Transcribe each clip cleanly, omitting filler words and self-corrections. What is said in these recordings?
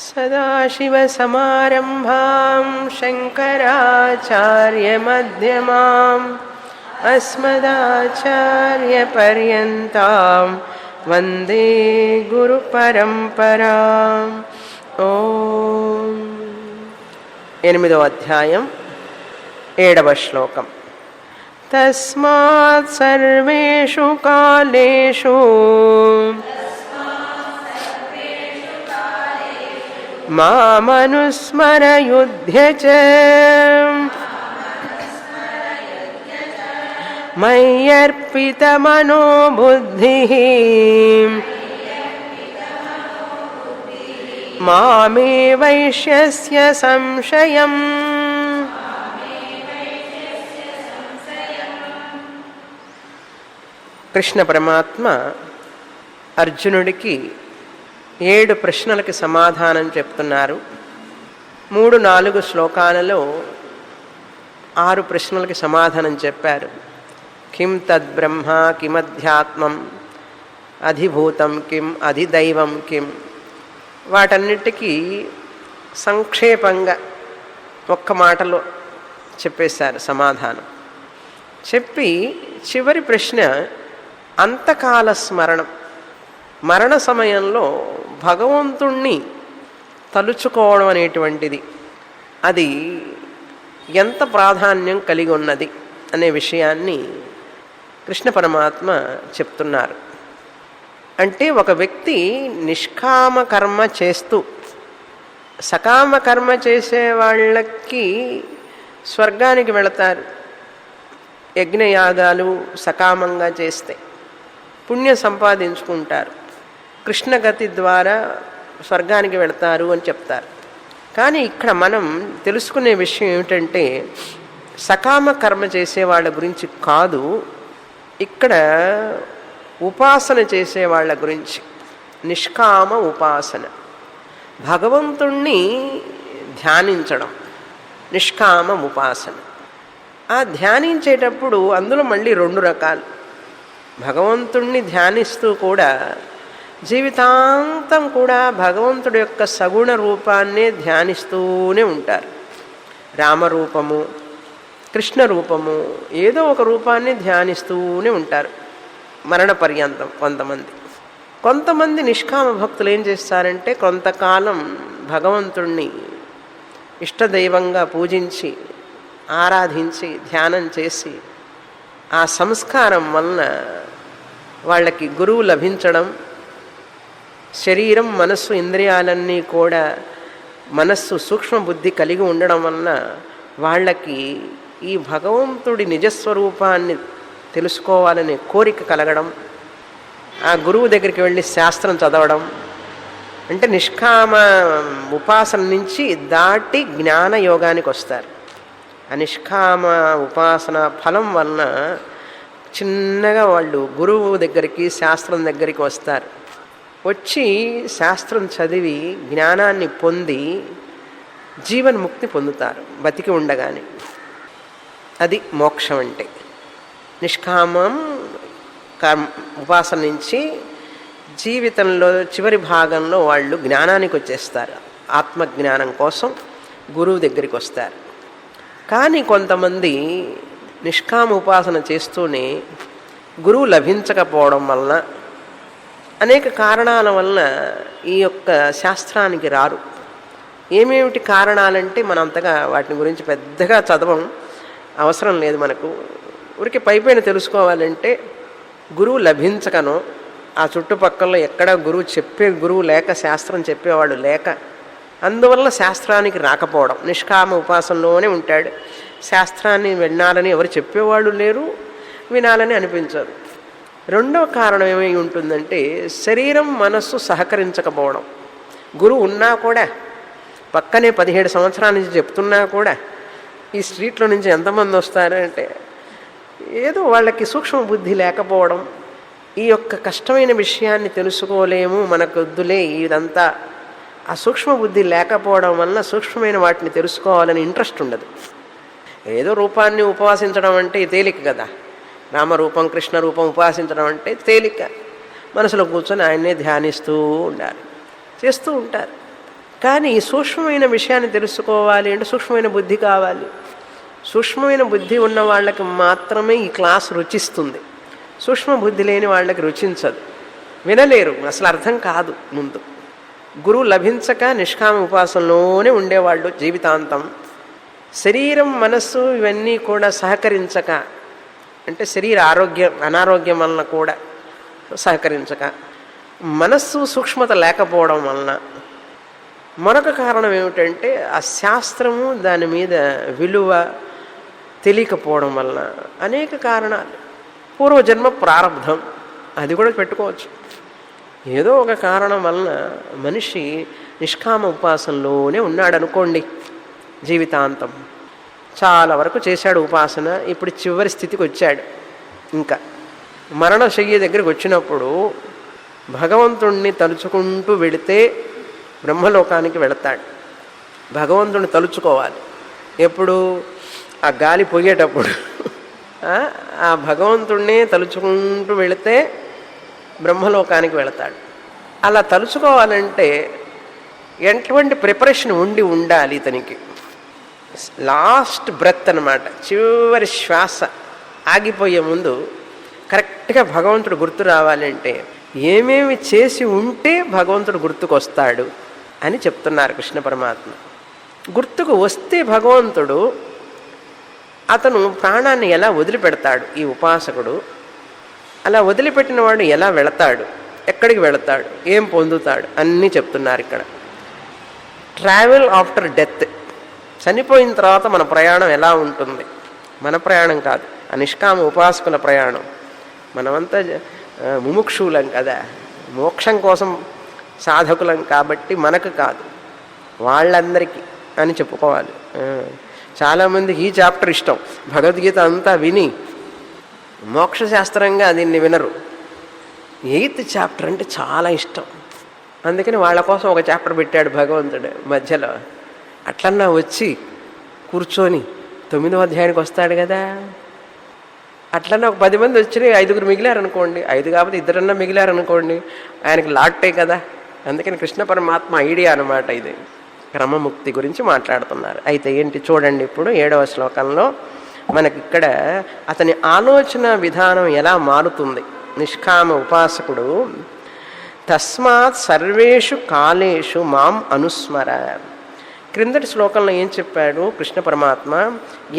सदाशिवसमारम्भां शङ्कराचार्यमध्यमाम् अस्मदाचार्यपर्यन्तां वन्दे गुरुपरम्पराम्. ఓం. 8వ అధ్యాయం 7వ శ్లోకం. తస్మాత్ సర్వేషు కాలేషు మామనుస్మరయుధ్య చ మయ్యర్పితమనో బుద్ధిః మామే వైష్యస్య సంశయం. కృష్ణ పరమాత్మ అర్జునుడికి 7 ప్రశ్నలకి సమాధానం చెప్తున్నారు. 3-4 శ్లోకాలలో 6 ప్రశ్నలకి సమాధానం చెప్పారు. కిం తద్బ్రహ్మ కిమధ్యాత్మం అధిభూతం కిం అధిదైవం కిం, వాటన్నిటికీ సంక్షేపంగా ఒక్క మాటలో చెప్పేశారు సమాధానం. చెప్పి చివరి ప్రశ్న అంతకాల స్మరణం, మరణ సమయంలో భగవంతుణ్ణి తలుచుకోవడం అనేటువంటిది అది ఎంత ప్రాధాన్యం కలిగి ఉన్నది అనే విషయాన్ని కృష్ణ పరమాత్మ చెప్తున్నారు. అంటే ఒక వ్యక్తి నిష్కామ కర్మ చేస్తూ సకామ కర్మ చేసే వాళ్ళకి స్వర్గానికి వెళతారు. యజ్ఞయాగాలు సకామంగా చేస్తే పుణ్యం సంపాదించుకుంటారు, కృష్ణగతి ద్వారా స్వర్గానికి వెళతారు అని చెప్తారు. కానీ ఇక్కడ మనం తెలుసుకునే విషయం ఏమిటంటే సకామ కర్మ చేసే వాళ్ళ గురించి కాదు, ఇక్కడ ఉపాసన చేసే వాళ్ళ గురించి. నిష్కామ ఉపాసన, భగవంతుణ్ణి ధ్యానించడం నిష్కామ ఉపాసన. ఆ ధ్యానించేటప్పుడు అందులో మళ్ళీ 2 రకాలు. భగవంతుణ్ణి ధ్యానిస్తూ కూడా జీవితాంతం కూడా భగవంతుడి యొక్క సగుణ రూపాన్నే ధ్యానిస్తూనే ఉంటారు. రామరూపము, కృష్ణ రూపము, ఏదో ఒక రూపాన్ని ధ్యానిస్తూనే ఉంటారు మరణ పర్యంతం. కొంతమంది నిష్కామ భక్తులు ఏం చేస్తారంటే కొంతకాలం భగవంతుణ్ణి ఇష్టదైవంగా పూజించి ఆరాధించి ధ్యానం చేసి ఆ సంస్కారం వలన వాళ్ళకి గురువు లభించడం, శరీరం మనస్సు ఇంద్రియాలన్నీ కూడా మనస్సు సూక్ష్మ బుద్ధి కలిగి ఉండడం వలన వాళ్ళకి ఈ భగవంతుడి నిజస్వరూపాన్ని తెలుసుకోవాలనే కోరిక కలగడం, ఆ గురువు దగ్గరికి వెళ్ళి శాస్త్రం చదవడం, అంటే నిష్కామ ఉపాసన నుంచి దాటి జ్ఞాన యోగానికి వస్తారు. ఆ నిష్కామ ఉపాసన ఫలం వలన చిన్నగా వాళ్ళు గురువు దగ్గరికి శాస్త్రం దగ్గరికి వస్తారు. వచ్చి శాస్త్రం చదివి జ్ఞానాన్ని పొంది జీవన్ముక్తి పొందుతారు బతికి ఉండగానే. అది మోక్షం అంటే. నిష్కామం ఉపాసన నుంచి జీవితంలో చివరి భాగంలో వాళ్ళు జ్ఞానానికి వచ్చేస్తారు. ఆత్మజ్ఞానం కోసం గురువు దగ్గరికి వస్తారు. కానీ కొంతమంది నిష్కామ ఉపాసన చేస్తూనే గురువు లభించకపోవడం వలన, అనేక కారణాల వలన ఈ యొక్క శాస్త్రానికి రారు. ఏమేమిటి కారణాలంటే మనం అంతగా వాటిని గురించి పెద్దగా చదవం, అవసరం లేదు మనకు. ఊరికి పైపైన తెలుసుకోవాలంటే గురువు లభించకనో, ఆ చుట్టుపక్కల ఎక్కడ గురువు లేక, శాస్త్రం చెప్పేవాడు లేక, అందువల్ల శాస్త్రానికి రాకపోవడం. నిష్కామ ఉపాసనలోనే ఉంటాడు, శాస్త్రాన్ని వినాలని ఎవరు చెప్పేవాళ్ళు లేరు, వినాలని అనిపించదు. రెండవ కారణం ఏమై ఉంటుందంటే శరీరం మనస్సు సహకరించకపోవడం. గురువు ఉన్నా కూడా, పక్కనే 17 సంవత్సరాల నుంచి చెప్తున్నా కూడా ఈ స్ట్రీట్లో నుంచి ఎంతమంది వస్తారంటే ఏదో వాళ్ళకి సూక్ష్మ బుద్ధి లేకపోవడం, ఈ యొక్క కష్టమైన విషయాన్ని తెలుసుకోలేము, మనకు వద్దులే ఇదంతా, ఆ సూక్ష్మ బుద్ధి లేకపోవడం వలన సూక్ష్మమైన వాటిని తెలుసుకోవాలని ఇంట్రెస్ట్ ఉండదు. ఏదో రూపాన్ని ఉపాసించడం అంటే తేలిక కదా, రామరూపం కృష్ణ రూపం ఉపాసించడం అంటే తేలిక. మనసులో కూర్చొని ఆయన్నే ధ్యానిస్తూ ఉండాలి, చేస్తూ ఉంటారు. కానీ సూక్ష్మమైన విషయాన్ని తెలుసుకోవాలి అంటే సూక్ష్మమైన బుద్ధి కావాలి. సూక్ష్మమైన బుద్ధి ఉన్న వాళ్ళకి మాత్రమే ఈ క్లాస్ రుచిస్తుంది. సూక్ష్మ బుద్ధి లేని వాళ్ళకి రుచించదు, వినలేరు, అసలు అర్థం కాదు. ముందు గురువు లభించక నిష్కామ ఉపాసనలోనే ఉండేవాళ్ళు జీవితాంతం. శరీరం మనస్సు ఇవన్నీ కూడా సహకరించక, అంటే శరీర అనారోగ్యం వలన కూడా సహకరించక, మనస్సు సూక్ష్మత లేకపోవడం వలన, మరొక కారణం ఏమిటంటే ఆ శాస్త్రము దాని మీద విలువ తెలియకపోవడం వలన, అనేక కారణాలు. పూర్వజన్మ ప్రారంధం అది కూడా పెట్టుకోవచ్చు. ఏదో ఒక కారణం వలన మనిషి నిష్కామ ఉపాసనలోనే ఉన్నాడు అనుకోండి జీవితాంతం. చాలా వరకు చేశాడు ఉపాసన, ఇప్పుడు చివరి స్థితికి వచ్చాడు. ఇంకా మరణశయ్య దగ్గరికి వచ్చినప్పుడు భగవంతుణ్ణి తలుచుకుంటూ వెళితే బ్రహ్మలోకానికి వెళతాడు. భగవంతుణ్ణి తలుచుకోవాలి. ఎప్పుడు? ఆ గాలి పోయేటప్పుడు ఆ భగవంతుణ్ణి తలుచుకుంటూ వెళితే బ్రహ్మలోకానికి వెళతాడు. అలా తలుచుకోవాలంటే ఎటువంటి ప్రిపరేషన్ ఉండాలి ఇతనికి. లాస్ట్ బ్రెత్ అన్నమాట, చివరి శ్వాస ఆగిపోయే ముందు కరెక్ట్గా భగవంతుడు గుర్తు రావాలంటే ఏమేమి చేసి ఉంటే భగవంతుడు గుర్తుకొస్తాడు అని చెప్తున్నారు కృష్ణ పరమాత్మ. గుర్తుకు వస్తే భగవంతుడు అతను ప్రాణాన్ని ఎలా వదిలిపెడతాడు ఈ ఉపాసకుడు, అలా వదిలిపెట్టిన వాడు ఎలా వెళతాడు, ఎక్కడికి వెళతాడు, ఏం పొందుతాడు అన్నీ చెప్తున్నారు ఇక్కడ. ట్రావెల్ ఆఫ్టర్ డెత్, చనిపోయిన తర్వాత మన ప్రయాణం ఎలా ఉంటుంది. మన ప్రయాణం కాదు, ఆ నిష్కామ ఉపాసకుల ప్రయాణం. మనమంతా ముముక్షువులం కదా, మోక్షం కోసం సాధకులం కాబట్టి మనకు కాదు, వాళ్ళందరికీ అని చెప్పుకోవాలి. చాలామందికి ఈ చాప్టర్ ఇష్టం, భగవద్గీత అంతా విని మోక్షశాస్త్రంగా దీన్ని వినరు. 8th చాప్టర్ అంటే చాలా ఇష్టం, అందుకని వాళ్ళ కోసం ఒక చాప్టర్ పెట్టాడు భగవంతుడు మధ్యలో. అట్లన్నా వచ్చి కూర్చొని 9వ అధ్యాయానికి వస్తాడు కదా. అట్లన్నా ఒక 10 మంది వచ్చి 5గురు మిగిలారనుకోండి, 5 కాకపోతే 2 మిగిలారనుకోండి, ఆయనకి లాట్టే కదా. అందుకని కృష్ణ పరమాత్మ ఐడియా అనమాట ఇది. క్రమముక్తి గురించి మాట్లాడుతున్నారు. అయితే ఏంటి చూడండి, ఇప్పుడు 7వ శ్లోకంలో మనకిక్కడ అతని ఆలోచన విధానం ఎలా మారుతుంది. నిష్కామ ఉపాసకుడు తస్మాత్ సర్వేషు కాలేషు మాం అనుస్మర. క్రిందటి శ్లోకంలో ఏం చెప్పాడు కృష్ణ పరమాత్మ?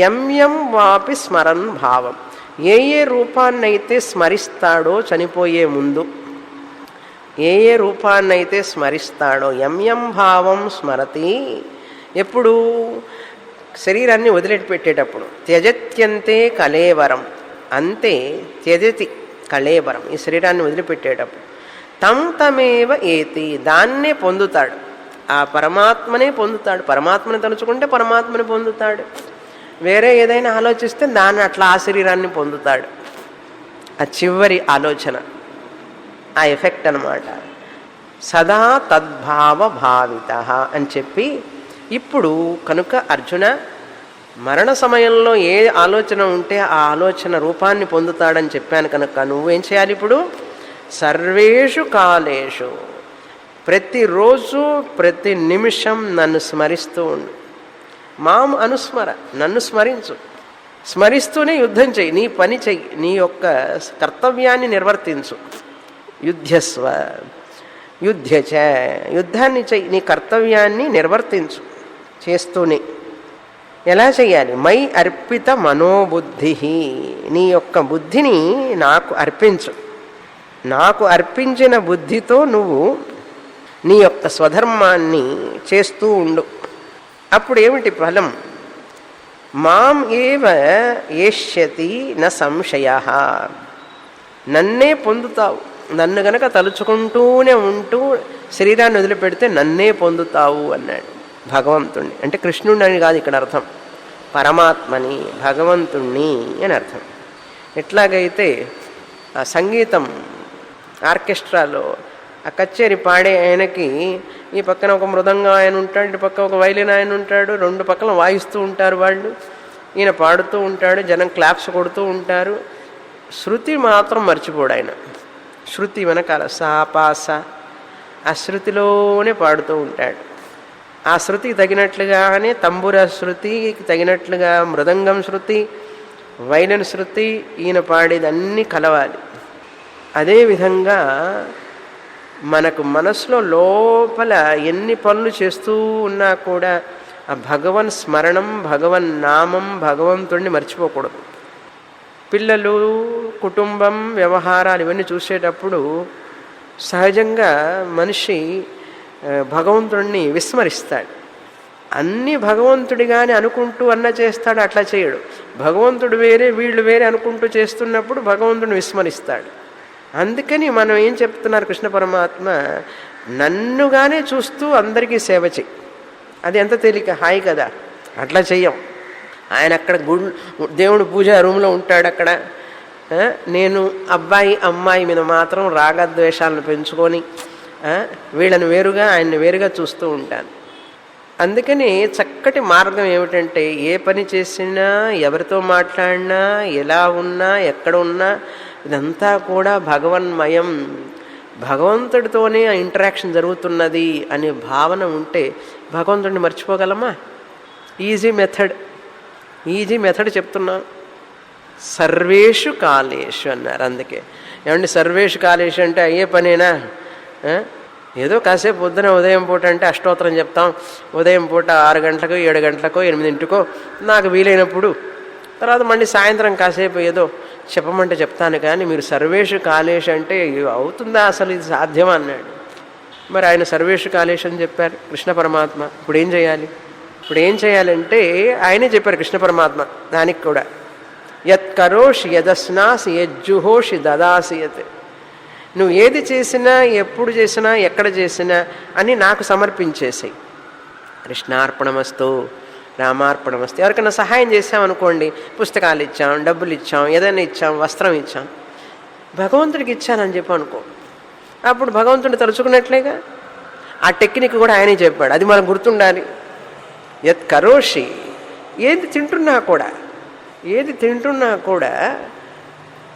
యం వాపి స్మరన్ భావం. ఏ రూపాన్నైతే స్మరిస్తాడో చనిపోయే ముందు, ఏ రూపాన్నైతే స్మరిస్తాడో, యం భావం స్మరతి. ఎప్పుడు? శరీరాన్ని వదిలిపెట్టేటప్పుడు. త్యజత్యంతే కళేవరం, అంతే త్యజతి కళేవరం, ఈ శరీరాన్ని వదిలిపెట్టేటప్పుడు. తమేవ ఏతి, దాన్నే పొందుతాడు, ఆ పరమాత్మనే పొందుతాడు. పరమాత్మని తలుచుకుంటే పరమాత్మని పొందుతాడు. వేరే ఏదైనా ఆలోచిస్తే దాన్ని అట్లా ఆ శరీరాన్ని పొందుతాడు. ఆ చివరి ఆలోచన, ఆ ఎఫెక్ట్ అన్నమాట. సదా తద్భావ భావిత అని చెప్పి, ఇప్పుడు కనుక అర్జున మరణ సమయంలో ఏ ఆలోచన ఉంటే ఆ ఆలోచన రూపాన్ని పొందుతాడని చెప్పాను కనుక నువ్వేం చేయాలి ఇప్పుడు? సర్వేషు కాలేషు, ప్రతిరోజు ప్రతి నిమిషం నన్ను స్మరిస్తూ ఉండు. మాం అనుస్మర, నన్ను స్మరించు. స్మరిస్తూనే యుద్ధం చెయ్యి, నీ పని చెయ్యి, నీ యొక్క కర్తవ్యాన్ని నిర్వర్తించు. యుద్ధస్వ యుద్ధచ, యుద్ధాన్ని చెయ్యి, నీ కర్తవ్యాన్ని నిర్వర్తించు. చేస్తూనే ఎలా చెయ్యాలి? మై అర్పిత మనోబుద్ధి, నీ యొక్క బుద్ధిని నాకు అర్పించు. నాకు అర్పించిన బుద్ధితో నువ్వు నీ యొక్క స్వధర్మాన్ని చేస్తూ ఉండు. అప్పుడు ఏమిటి ఫలం? మాం ఏవ ఏష్యతి న సంశయ, నన్నే పొందుతావు. నన్ను గనక తలుచుకుంటూనే ఉంటూ శరీరాన్ని వదిలిపెడితే నన్నే పొందుతావు అన్నాడు భగవంతుణ్ణి. అంటే కృష్ణుడిని అని కాదు ఇక్కడ అర్థం, పరమాత్మని, భగవంతుణ్ణి అని అర్థం. ఎట్లాగైతే ఆ సంగీతం ఆర్కెస్ట్రాలో ఆ కచేరి పాడే ఆయనకి ఈ పక్కన ఒక మృదంగం ఆయన ఉంటాడు, ఇటు పక్క ఒక వైలిన్ ఆయన ఉంటాడు, 2 పక్కన వాయిస్తూ ఉంటారు వాళ్ళు. ఈయన పాడుతూ ఉంటాడు, జనం క్లాప్స్ కొడుతూ ఉంటారు. శృతి మాత్రం మర్చిపోడు ఆయన. శృతి వెనకాల సా పాస, ఆ శృతిలోనే పాడుతూ ఉంటాడు. ఆ శృతికి తగినట్లుగానే తంబుర శృతికి తగినట్లుగా మృదంగం శృతి, వైలిన్ శృతి, ఈయన పాడేది అన్నీ కలవాలి. అదేవిధంగా మనకు మనసులో లోపల ఎన్ని పనులు చేస్తూ ఉన్నా కూడా ఆ భగవన్ స్మరణం, భగవన్ నామం, భగవంతుడిని మర్చిపోకూడదు. పిల్లలు, కుటుంబం, వ్యవహారాలు ఇవన్నీ చూసేటప్పుడు సహజంగా మనిషి భగవంతుడిని విస్మరిస్తాడు. అన్నీ భగవంతుడిగానే అనుకుంటూ అన్న చేస్తాడు, అట్లా చేయడు. భగవంతుడు వేరే వీళ్ళు వేరే అనుకుంటూ చేస్తున్నప్పుడు భగవంతుడిని విస్మరిస్తాడు. అందుకని మనం ఏం చెప్తున్నారు కృష్ణ పరమాత్మ, నన్నుగానే చూస్తూ అందరికీ సేవ చెయ్యి. అది ఎంత తేలిక, హాయి కదా. అట్లా చెయ్యం. ఆయన అక్కడ దేవుడు పూజ రూమ్లో ఉంటాడు. అక్కడ నేను అబ్బాయి అమ్మాయి మీద మాత్రం రాగద్వేషాలను పెంచుకొని వీళ్ళని వేరుగా ఆయన్ని వేరుగా చూస్తూ ఉంటాను. అందుకని చక్కటి మార్గం ఏమిటంటే, ఏ పని చేసినా, ఎవరితో మాట్లాడినా, ఎలా ఉన్నా, ఎక్కడ ఉన్నా ఇదంతా కూడా భగవన్మయం, భగవంతుడితోనే ఆ ఇంటరాక్షన్ జరుగుతున్నది అనే భావన ఉంటే భగవంతుడిని మర్చిపోగలమా? ఈజీ మెథడ్ చెప్తున్నాం. సర్వేషు కాలేషు అన్నారు. అందుకే ఏమండి సర్వేషు కాలేషు అంటే అయ్యే పనేనా? ఏదో కాసేపు పొద్దున ఉదయం పూట అంటే అష్టోత్తరం చెప్తాం. ఉదయం పూట 6 గంటలకో 7 గంటలకో 8 నాకు వీలైనప్పుడు, తర్వాత మళ్ళీ సాయంత్రం కాసేపు ఏదో చెప్పమంటే చెప్తాను. కానీ మీరు సర్వేషు కాలేషు అంటే అవుతుందా అసలు, ఇది సాధ్యమా అన్నాడు. మరి ఆయన సర్వేషు కాలేషు అని చెప్పారు కృష్ణ పరమాత్మ. ఇప్పుడు ఏం చేయాలంటే ఆయనే చెప్పారు కృష్ణ పరమాత్మ దానికి కూడా. యత్ కరోషి యదస్నాసి యజ్జుహోషి దదాసి యత్. నువ్వు ఏది చేసినా, ఎప్పుడు చేసినా, ఎక్కడ చేసినా అని నాకు సమర్పించేసాయి. కృష్ణార్పణమస్తు, రామార్పణమస్తు. ఎవరికైనా సహాయం చేసామనుకోండి, పుస్తకాలు ఇచ్చాం, డబ్బులు ఇచ్చాం, ఏదైనా ఇచ్చాం, వస్త్రం ఇచ్చాం, భగవంతుడికి ఇచ్చానని చెప్పి అనుకో, అప్పుడు భగవంతుడిని తలుచుకున్నట్లేగా. ఆ టెక్నిక్ కూడా ఆయనే చెప్పాడు, అది మనకు గుర్తుండాలి. యత్ కరోషి, ఏది తింటున్నా కూడా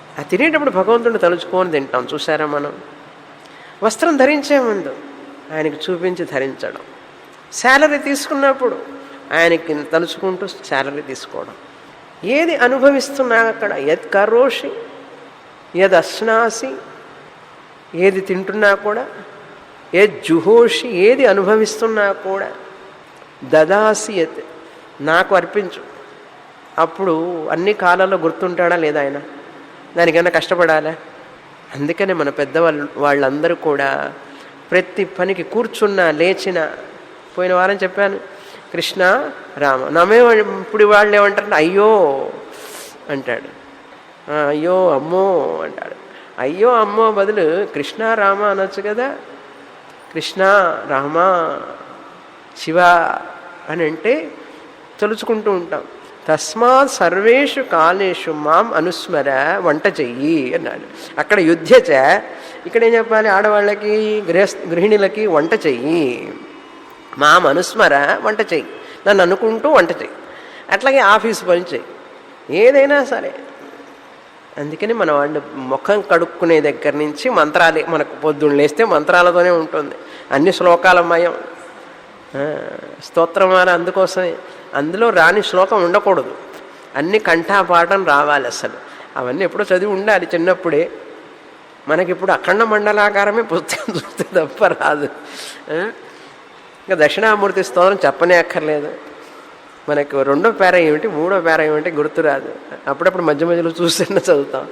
ఆ తినేటప్పుడు భగవంతుడిని తలుచుకొని తింటాం. చూసారా మనం? వస్త్రం ధరించే ముందు ఆయనకి చూపించి ధరించడం, శాలరీ తీసుకున్నప్పుడు ఆయనకి తలుచుకుంటూ శాలరీ తీసుకోవడం. ఏది అనుభవిస్తున్నా అక్కడ యత్ కరోషి యద్ అశ్నాసి, ఏది తింటున్నా కూడా, యద్ జుహోషి, ఏది అనుభవిస్తున్నా కూడా, దదాసి యత్, నాకు అర్పించు. అప్పుడు అన్ని కాలాల్లో గుర్తుంటాడా లేదా ఆయన? దానికన్నా కష్టపడాలా? అందుకనే మన వాళ్ళందరూ కూడా ప్రతి పనికి కూర్చున్నా, లేచినా, పోయిన వారం చెప్పాను కృష్ణ రామ ఇప్పుడు వాళ్ళు ఏమంటారు, అయ్యో అంటాడు, అయ్యో అమ్మో అంటాడు. అయ్యో అమ్మో బదులు కృష్ణ రామ అనొచ్చు కదా. కృష్ణ రామ శివ అని అంటే తలుచుకుంటూ ఉంటాం. తస్మాత్ సర్వేషు కాలేషు మాం అనుస్మర, వంట చెయ్యి అన్నాడు. అక్కడ యుద్ధచ, ఇక్కడ ఏం చెప్పాలి? ఆడవాళ్ళకి, గృహిణులకి వంట చెయ్యి. మాం అనుస్మర, వంట చెయ్యి, నన్ను అనుకుంటూ వంట చెయ్యి. అట్లాగే ఆఫీసు పని చెయ్యి, ఏదైనా సరే. అందుకని మన వాళ్ళు ముఖం కడుక్కునే దగ్గర నుంచి మంత్రాలే. మనకు పొద్దున్న లేస్తే మంత్రాలతోనే ఉంటుంది, అన్ని శ్లోకాలమయం. స్తోత్రమాల అందుకోసమే. అందులో రాని శ్లోకం ఉండకూడదు, అన్ని కంఠాపాఠం రావాలి. అసలు అవన్నీ ఎప్పుడో చదివి ఉండాలి చిన్నప్పుడే. మనకిప్పుడు అఖండ మండలాకారమే పుస్తకం చూస్తే తప్ప రాదు. ఇంకా దక్షిణామూర్తి స్తోత్రం చెప్పనే అక్కర్లేదు. మనకు 2వ పేర ఏమిటి, 3వ పేర ఏమిటి గుర్తురాదు. అప్పుడప్పుడు మధ్య మధ్యలో చూస్తేనే చదువుతాం.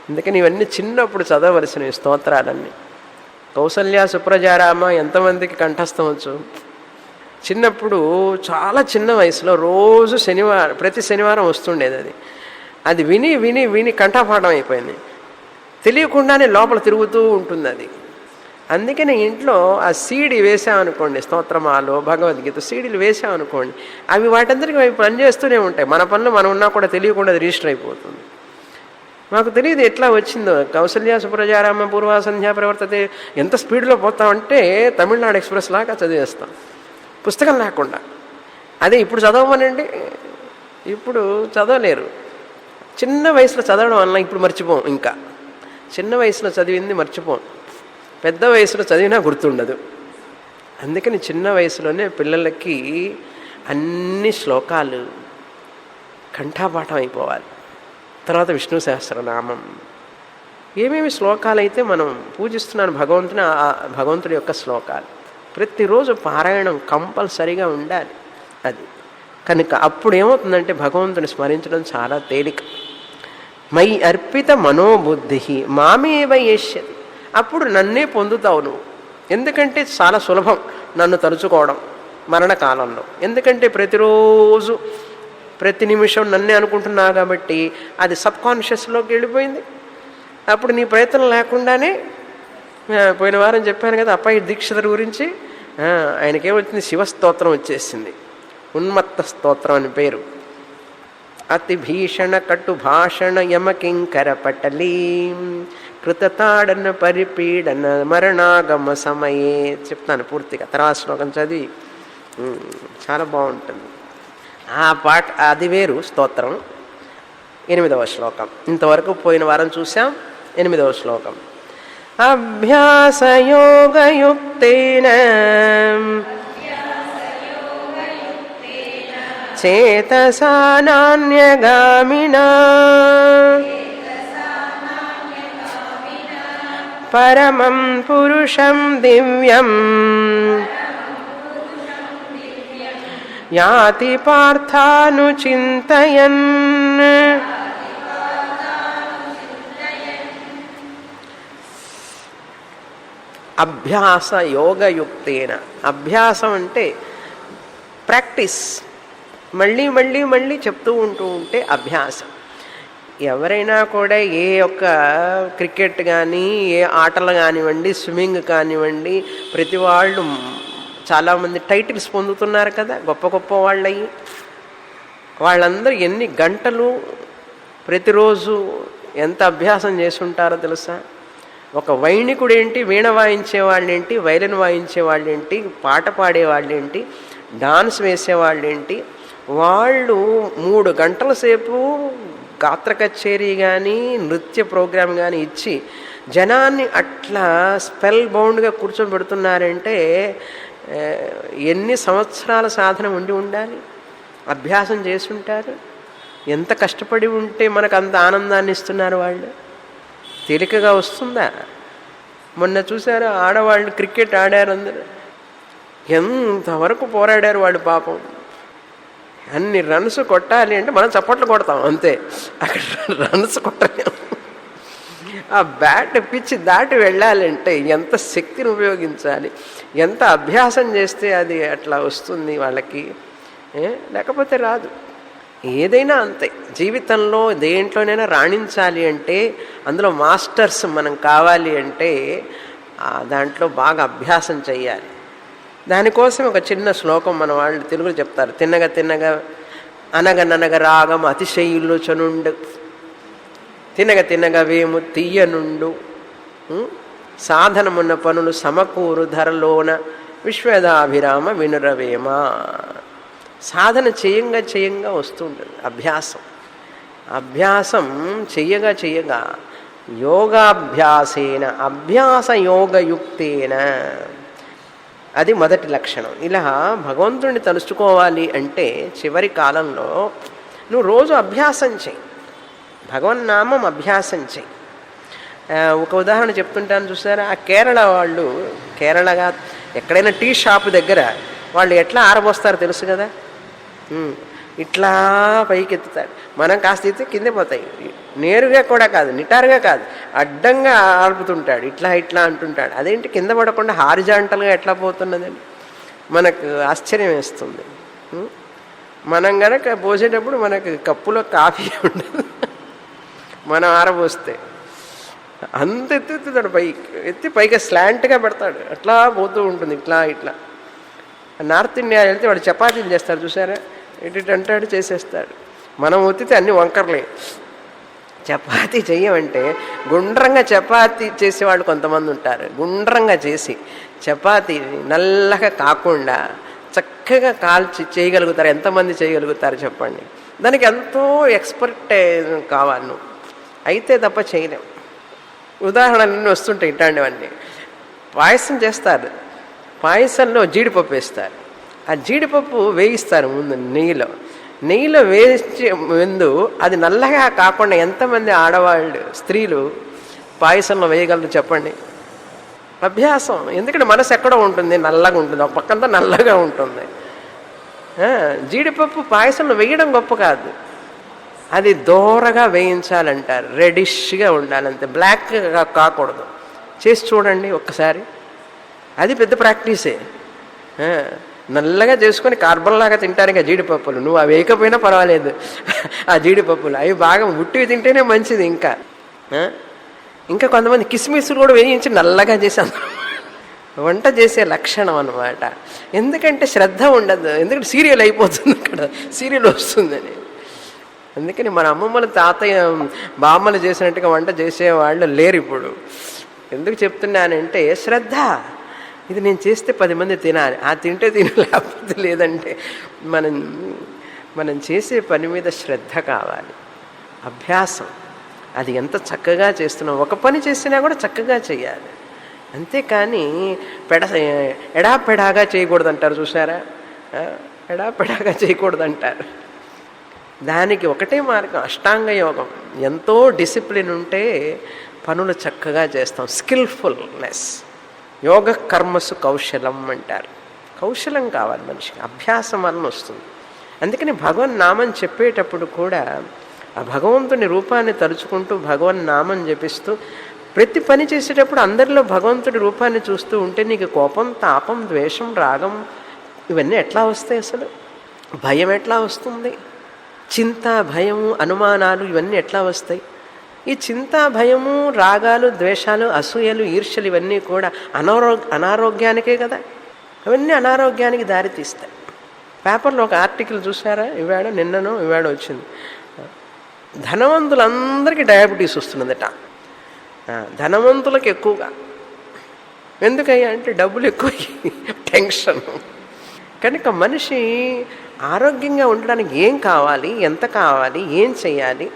అందుకని ఇవన్నీ చిన్నప్పుడు చదవలసినవి స్తోత్రాలన్నీ. కౌసల్య సుప్రజారామ ఎంతమందికి కంఠస్థం వచ్చు? చిన్నప్పుడు చాలా చిన్న వయసులో రోజు ప్రతి శనివారం వస్తుండేది. అది విని విని విని కంఠపాఠం అయిపోయింది. తెలియకుండానే లోపల తిరుగుతూ ఉంటుంది అది. అందుకని ఇంట్లో ఆ సీడీ వేసామనుకోండి, స్తోత్రమాలు, భగవద్గీత సీడీలు వేసామనుకోండి, అవి వాటందరికీ అవి పనిచేస్తూనే ఉంటాయి. మన పనులు మనం ఉన్నా కూడా తెలియకుండా అది రిజిస్టర్ అయిపోతుంది. మాకు తెలియదు ఎట్లా వచ్చిందో. కౌసల్య సుప్రజారామ పూర్వ సంధ్యా ప్రవర్తతే ఎంత స్పీడ్లో పోతామంటే తమిళనాడు ఎక్స్ప్రెస్ లాగా చదివేస్తాం, పుస్తకం లేకుండా. అదే ఇప్పుడు చదవమనండి, ఇప్పుడు చదవలేరు. చిన్న వయసులో చదవడం వల్ల ఇప్పుడు మర్చిపోం. ఇంకా చిన్న వయసులో చదివింది మర్చిపోం, పెద్ద వయసులో చదివినా గుర్తుండదు. అందుకని చిన్న వయసులోనే పిల్లలకి అన్ని శ్లోకాలు కంఠాపాఠం అయిపోవాలి. తర్వాత విష్ణు సహస్రనామం, ఏమేమి శ్లోకాలు అయితే మనం పూజిస్తున్నాను భగవంతుడి యొక్క శ్లోకాలు ప్రతిరోజు పారాయణం కంపల్సరీగా ఉండాలి. అది కనుక అప్పుడు ఏమవుతుందంటే భగవంతుని స్మరించడం చాలా తేలిక. మై అర్పిత మనోబుద్ధి మామేవ యేష్యతి, అప్పుడు నన్నే పొందుతావు నువ్వు. ఎందుకంటే చాలా సులభం నన్ను తలుచుకోవడం మరణకాలంలో. ఎందుకంటే ప్రతిరోజు ప్రతి నిమిషం నన్నే అనుకుంటున్నావు కాబట్టి అది సబ్కాన్షియస్లోకి వెళ్ళిపోయింది. అప్పుడు నీ ప్రయత్నం లేకుండానే, పోయిన వారం చెప్పాను కదా అప్పయ్య దీక్షితుల గురించి, ఆయనకేమొచ్చింది, శివస్తోత్రం వచ్చేసింది. ఉన్మత్త స్తోత్రం అని పేరు. అతి భీషణ కటు భాషణ యమకింకర పటలీ కృతతాడన పరిపీడన మరణాగమ సమయే. చెప్తాను పూర్తిగా, తర్వాత శ్లోకం చదివి చాలా బాగుంటుంది. ఆ పాట అది వేరు స్తోత్రం. 8వ శ్లోకం ఇంతవరకు పోయిన వారం చూసాం. 8వ శ్లోకం అభ్యాసయోగయుక్తేన చేతసా నాన్యగామినా పరమం పురుషం దివ్యం యాతి పార్థానుచింతయన్. అభ్యాస యోగయుక్తేన, అభ్యాసం అంటే ప్రాక్టీస్, మళ్ళీ మళ్ళీ మళ్ళీ చెప్తూ ఉంటే అభ్యాసం. ఎవరైనా కూడా ఏ ఒక్క క్రికెట్ కానీ ఏ ఆటలు కానివ్వండి, స్విమ్మింగ్ కానివ్వండి, ప్రతి వాళ్ళు చాలామంది టైటిల్స్ పొందుతున్నారు కదా గొప్ప గొప్ప వాళ్ళయి. వాళ్ళందరూ ఎన్ని గంటలు ప్రతిరోజు ఎంత అభ్యాసం చేసుంటారో తెలుసా. ఒక వైణికుడు ఏంటి, వీణ వాయించేవాళ్ళేంటి, వైలిన్ వాయించేవాళ్ళేంటి, పాట పాడేవాళ్ళేంటి, డాన్స్ వేసేవాళ్ళేంటి, వాళ్ళు 3 గంటల సేపు గాత్ర కచేరీ కానీ నృత్య ప్రోగ్రాం కానీ ఇచ్చి జనాన్ని అట్లా స్పెల్ బౌండ్గా కూర్చోబెడుతున్నారంటే ఎన్ని సంవత్సరాల సాధన ఉండాలి, అభ్యాసం చేసి ఉంటారు. ఎంత కష్టపడి ఉంటే మనకు అంత ఆనందాన్ని ఇస్తున్నారు వాళ్ళు. తేలికగా వస్తుందా? మొన్న చూసారా, ఆడవాళ్ళు క్రికెట్ ఆడారు, అందరూ ఎంతవరకు పోరాడారు వాళ్ళు పాపం. అన్ని రన్స్ కొట్టాలి అంటే మనం చప్పట్లు కొడతాం అంతే, అక్కడ రన్స్ కొట్టలేము. ఆ బ్యాట్ పిచ్ దాటి వెళ్ళాలంటే ఎంత శక్తిని ఉపయోగించాలి, ఎంత అభ్యాసం చేస్తే అది అట్లా వస్తుంది వాళ్ళకి, లేకపోతే రాదు. ఏదైనా అంతే, జీవితంలో దేంట్లోనైనా రాణించాలి అంటే, అందులో మాస్టర్స్ మనం కావాలి అంటే దాంట్లో బాగా అభ్యాసం చెయ్యాలి. దానికోసం ఒక చిన్న శ్లోకం మన వాళ్ళు తెలుగులో చెప్తారు. తిన్నగా తిన్నగా అనగననగ రాగం అతిశయులుచనుండు, తినగ తినగ వేము తీయనుండు, సాధనమున్న పనులు సమకూరు ధరలోన విశ్వదాభిరామ వినురవేమ. సాధన చేయంగా వస్తుంటుంది అభ్యాసం. అభ్యాసం చెయ్యగా యోగాభ్యాసేన అభ్యాస యోగయుక్తేన, అది మొదటి లక్షణం. ఇలా భగవంతుడిని తలుచుకోవాలి అంటే చివరి కాలంలో నువ్వు రోజు అభ్యాసం చెయ్యి, భగవన్నామం అభ్యాసం చెయ్యి. ఒక ఉదాహరణ చెప్తుంటాను చూసారా, ఆ కేరళ వాళ్ళు, కేరళగా ఎక్కడైనా టీ షాపు దగ్గర వాళ్ళు ఎట్లా ఆరబోస్తారో తెలుసు కదా, ఇట్లా పైకి ఎత్తుతారు. మనం కాస్త ఎత్తే కింద పోతాయి. నేరుగా కూడా కాదు, నిటారుగా కాదు, అడ్డంగా ఆర్పుతుంటాడు, ఇట్లా ఇట్లా అంటుంటాడు. అదేంటి కింద పడకుండా హారిజాంటల్గా ఎట్లా పోతున్నదని మనకు ఆశ్చర్యం వేస్తుంది. మనం కనుక పోసేటప్పుడు మనకు కప్పులో కాఫీ ఉండదు, మనం ఆరబోస్తే అంత ఎత్తుతాడు, ఎత్తి పైగా స్లాంట్గా పెడతాడు, అట్లా పోతూ ఉంటుంది, ఇట్లా ఇట్లా. నార్త్ ఇండియా వెళ్తే వాడు చపాతీలు చేస్తాడు చూసారా, ఇటు అంటాడు చేసేస్తాడు. మనం ఒత్తితే అన్ని వంకర్లే. చపాతీ చెయ్యమంటే గుండ్రంగా చపాతీ చేసేవాళ్ళు కొంతమంది ఉంటారు. గుండ్రంగా చేసి చపాతీ నల్లగా కాకుండా చక్కగా కాల్చి చేయగలుగుతారు. ఎంతమంది చేయగలుగుతారు చెప్పండి? దానికి ఎంతో ఎక్స్పర్ట్ కావాలి నువ్వు, అయితే తప్ప చేయలేం. ఉదాహరణలన్నీ వస్తుంటాయి ఇట్లాంటివన్నీ. పాయసం చేస్తారు, పాయసంలో జీడిపప్పు వేస్తారు. ఆ జీడిపప్పు వేయిస్తారు ముందు నెయ్యిలో వేయించే ముందు అది నల్లగా కాకుండా ఎంతమంది ఆడవాళ్ళు స్త్రీలు పాయసంలో వేయగలరు చెప్పండి? అభ్యాసం. ఎందుకంటే మనసు ఎక్కడో ఉంటుంది, నల్లగా ఉంటుంది, ఒక పక్కంతా నల్లగా ఉంటుంది. జీడిపప్పు పాయసంలో వేయడం గొప్ప కాదు, అది దోరగా వేయించాలంటారు. రెడిష్గా ఉండాలంతే, బ్లాక్గా కాకూడదు. చేసి చూడండి ఒక్కసారి, అది పెద్ద ప్రాక్టీసే. నల్లగా చేసుకొని కార్బన్లాగా తింటారు ఇక జీడిపప్పులు. నువ్వు అవి వేయకపోయినా పర్వాలేదు, ఆ జీడిపప్పులు అవి బాగా ఉట్టివి తింటేనే మంచిది. ఇంకా కొంతమంది కిస్మిస్లు కూడా వేయించి నల్లగా చేసి వంట చేసే లక్షణం అన్నమాట. ఎందుకంటే శ్రద్ధ ఉండదు, ఎందుకంటే సీరియల్ అయిపోతుంది, ఇక్కడ సీరియల్ వస్తుందని. అందుకని మన అమ్మమ్మలు తాతయ్య బామ్మలు చేసినట్టుగా వంట చేసేవాళ్ళు లేరు ఇప్పుడు. ఎందుకు చెప్తున్నానంటే శ్రద్ధ. ఇది నేను చేస్తే 10 మంది తినాలి, ఆ తింటే తిన, లేకపోతే లేదంటే మనం చేసే పని మీద శ్రద్ధ కావాలి, అభ్యాసం. అది ఎంత చక్కగా చేస్తున్నాం, ఒక పని చేసినా కూడా చక్కగా చేయాలి. అంతేకాని ఎడాపెడాగా చేయకూడదంటారు, చూసారా? ఎడాపెడాగా చేయకూడదంటారు. దానికి ఒకటే మార్గం, అష్టాంగ యోగం. ఎంతో డిసిప్లిన్ ఉంటే పనులు చక్కగా చేస్తాం. స్కిల్ఫుల్నెస్. యోగ కర్మసు కౌశలం అంటారు. కౌశలం కావాలి మనిషికి, అభ్యాసం వలన వస్తుంది. అందుకని భగవన్నామం చెప్పేటప్పుడు కూడా ఆ భగవంతుని రూపాన్ని తలుచుకుంటూ భగవన్నామం జపిస్తూ ప్రతి పని చేసేటప్పుడు అందరిలో భగవంతుడి రూపాన్ని చూస్తూ ఉంటే నీకు కోపం, తాపం, ద్వేషం, రాగం ఇవన్నీ ఎట్లా వస్తాయి? అసలు భయం ఎట్లా వస్తుంది? చింత, భయము, అనుమానాలు ఇవన్నీ ఎట్లా వస్తాయి? ఈ చింత, భయము, రాగాలు, ద్వేషాలు, అసూయలు, ఈర్ష్యలు ఇవన్నీ కూడా అనారోగ్యానికే కదా. అవన్నీ అనారోగ్యానికి దారితీస్తాయి. పేపర్లో ఒక ఆర్టికల్ చూసారా? నిన్ననో ఇవాడ వచ్చింది. ధనవంతులందరికీ డయాబెటీస్ వస్తున్నదట. ధనవంతులకు ఎక్కువగా. ఎందుకయ్యా అంటే డబ్బులు ఎక్కువ, టెన్షన్. కనుక మనిషి ఆరోగ్యంగా ఉండడానికి ఏం కావాలి, ఎంత కావాలి, ఏం చేయాలి?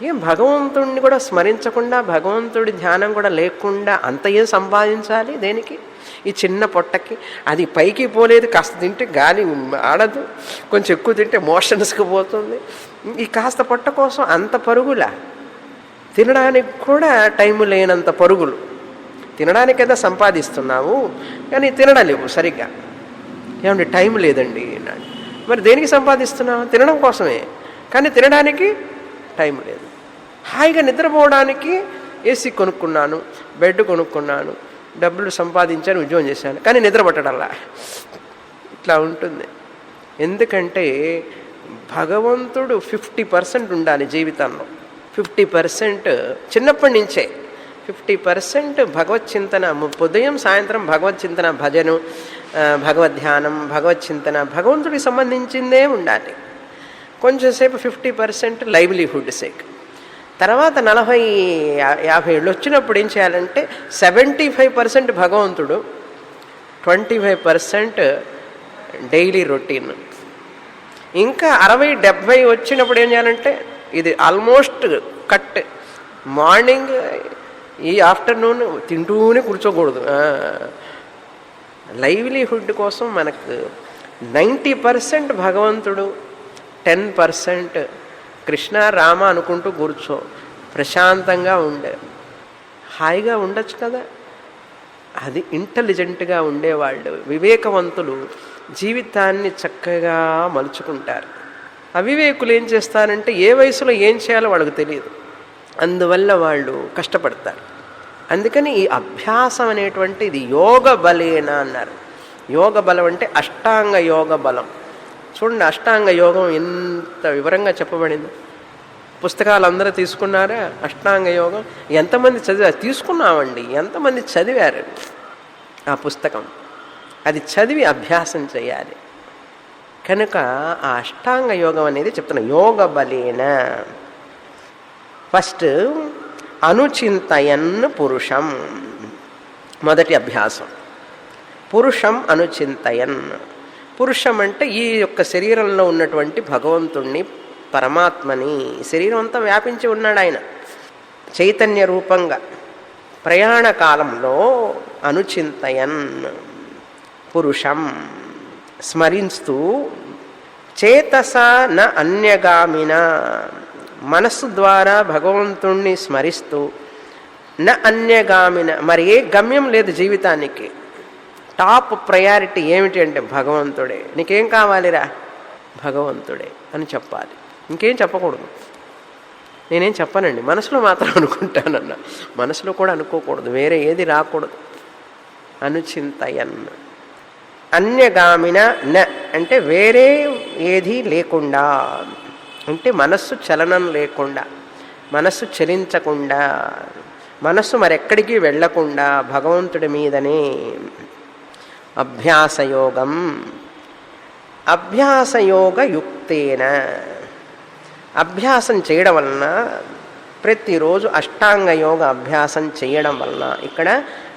ఏం భగవంతుడిని కూడా స్మరించకుండా, భగవంతుడి ధ్యానం కూడా లేకుండా అంత ఏం సంపాదించాలి? దేనికి? ఈ చిన్న పొట్టకి. అది పైకి పోలేదు, కాస్త తింటే గాలి ఆడదు, కొంచెం ఎక్కువ తింటే మోషన్స్కి పోతుంది. ఈ కాస్త పొట్ట కోసం అంత పరుగులా? తినడానికి కూడా టైం లేనంత పరుగులు. తినడానికైనా సంపాదిస్తున్నావు కానీ తినడలేవు సరిగ్గా. ఏమంటే టైం లేదండి అన్నాడు. మరి దేనికి సంపాదిస్తున్నావు? తినడం కోసమే, కానీ తినడానికి టైం లేదు. హాయిగా నిద్రపోవడానికి ఏసీ కొనుక్కున్నాను, బెడ్ కొనుక్కున్నాను, డబ్బులు సంపాదించాను, ఉద్యోగం చేశాను, కానీ నిద్ర పట్టడల్లా. ఇట్లా ఉంటుంది. ఎందుకంటే భగవంతుడు 50% ఉండాలి జీవితంలో. 50% చిన్నప్పటి నుంచే 50% భగవచ్చింతన. ఉదయం సాయంత్రం భగవచ్చింతన, భజను, భగవద్ధ్యానం, భగవచ్చింతన, భగవంతుడికి సంబంధించిందే ఉండాలి. కొంచెంసేపు 50% లైవ్లీహుడ్ సేక్. తర్వాత 40-50 ఏళ్ళు వచ్చినప్పుడు ఏం చేయాలంటే 75% భగవంతుడు, 25% డైలీ రొటీన్. ఇంకా 60-70 వచ్చినప్పుడు ఏం చేయాలంటే ఇది ఆల్మోస్ట్ కట్. మార్నింగ్, ఈ ఆఫ్టర్నూన్ తింటూనే కూర్చోకూడదు. లైవ్లీహుడ్ కోసం మనకు 90% భగవంతుడు, 10% కృష్ణ, రామ అనుకుంటూ కూర్చో. ప్రశాంతంగా ఉండే, హాయిగా ఉండొచ్చు కదా. అది ఇంటెలిజెంట్గా ఉండేవాళ్ళు, వివేకవంతులు జీవితాన్ని చక్కగా మలుచుకుంటారు. అవివేకులు ఏం చేస్తారంటే ఏ వయసులో ఏం చేయాలో వాళ్ళకు తెలియదు, అందువల్ల వాళ్ళు కష్టపడతారు. అందుకని ఈ అభ్యాసం అనేటువంటి ఇది యోగ బలేన అన్నారు. యోగ బలం అంటే అష్టాంగ యోగ బలం. చూడండి, అష్టాంగ యోగం ఎంత వివరంగా చెప్పబడింది. పుస్తకాలు అందరూ తీసుకున్నారా? అష్టాంగ యోగం ఎంతమంది చదివారు? తీసుకున్నామండి. ఎంతమంది చదివారు ఆ పుస్తకం? అది చదివి అభ్యాసం చేయాలి. కనుక ఆ అష్టాంగ యోగం అనేది చెప్తున్నా. యోగ బలేన ఫస్ట్ అనుచింతయన్ పురుషం, మొదటి అభ్యాసం. పురుషం అనుచింతయన్. పురుషం అంటే ఈ యొక్క శరీరంలో ఉన్నటువంటి భగవంతుణ్ణి, పరమాత్మని. శరీరం అంతా వ్యాపించి ఉన్నాడు ఆయన చైతన్య రూపంగా. ప్రయాణ కాలంలో అనుచింతయన్ పురుషం స్మరిస్తూ చేతస న అన్యగామిన మనస్సు ద్వారా భగవంతుణ్ణి స్మరిస్తూ న అన్యగామిన మరి ఏ గమ్యం లేదు జీవితానికి. టాప్ ప్రయారిటీ ఏమిటి అంటే భగవంతుడే. నీకేం కావాలిరా? భగవంతుడే అని చెప్పాలి, ఇంకేం చెప్పకూడదు. నేనేం చెప్పనండి, మనసులో మాత్రం అనుకుంటానన్న. మనసులో కూడా అనుకోకూడదు, వేరే ఏది రాకూడదు. అనుచింతయన్ అన్యగామిన న అంటే వేరే ఏది లేకుండా, అంటే మనస్సు చలనం లేకుండా, మనస్సు చలించకుండా, మనస్సు మరెక్కడికి వెళ్ళకుండా భగవంతుడి మీదనే. అభ్యాసయోగం అభ్యాసయోగయుక్తేన అభ్యాసం చేయడం వలన, ప్రతిరోజు అష్టాంగ యోగ అభ్యాసం చేయడం వలన, ఇక్కడ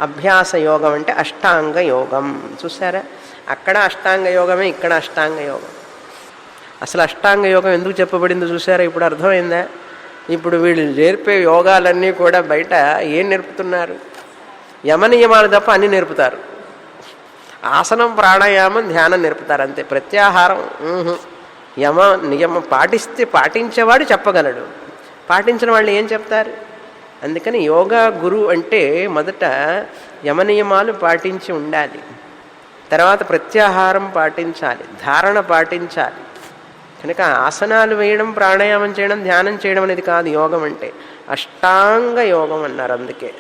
అభ్యాస యోగం అంటే అష్టాంగ యోగం. చూసారా, అక్కడ అష్టాంగ యోగమే, ఇక్కడ అష్టాంగ యోగం. అసలు అష్టాంగ యోగం ఎందుకు చెప్పబడిందో చూసారా? ఇప్పుడు అర్థమైందా? ఇప్పుడు వీళ్ళు నేర్పే యోగాలన్నీ కూడా బయట ఏం నేర్పుతున్నారు? యమనియమాలు తప్ప అన్నీ నేర్పుతారు. ఆసనం, ప్రాణాయామం, ధ్యానం నేర్పుతారు అంతే. ప్రత్యాహారం యమ నియమం పాటించేవాడు చెప్పగలడు, పాటించిన వాళ్ళు ఏం చెప్తారు? అందుకని యోగా గురు అంటే మొదట యమనియమాలు పాటించి ఉండాలి, తర్వాత ప్రత్యాహారం పాటించాలి, ధారణ పాటించాలి. కనుక ఆసనాలు వేయడం, ప్రాణాయామం చేయడం, ధ్యానం చేయడం అనేది కాదు యోగం అంటే. అష్టాంగ యోగం అన్నారు. అందుకే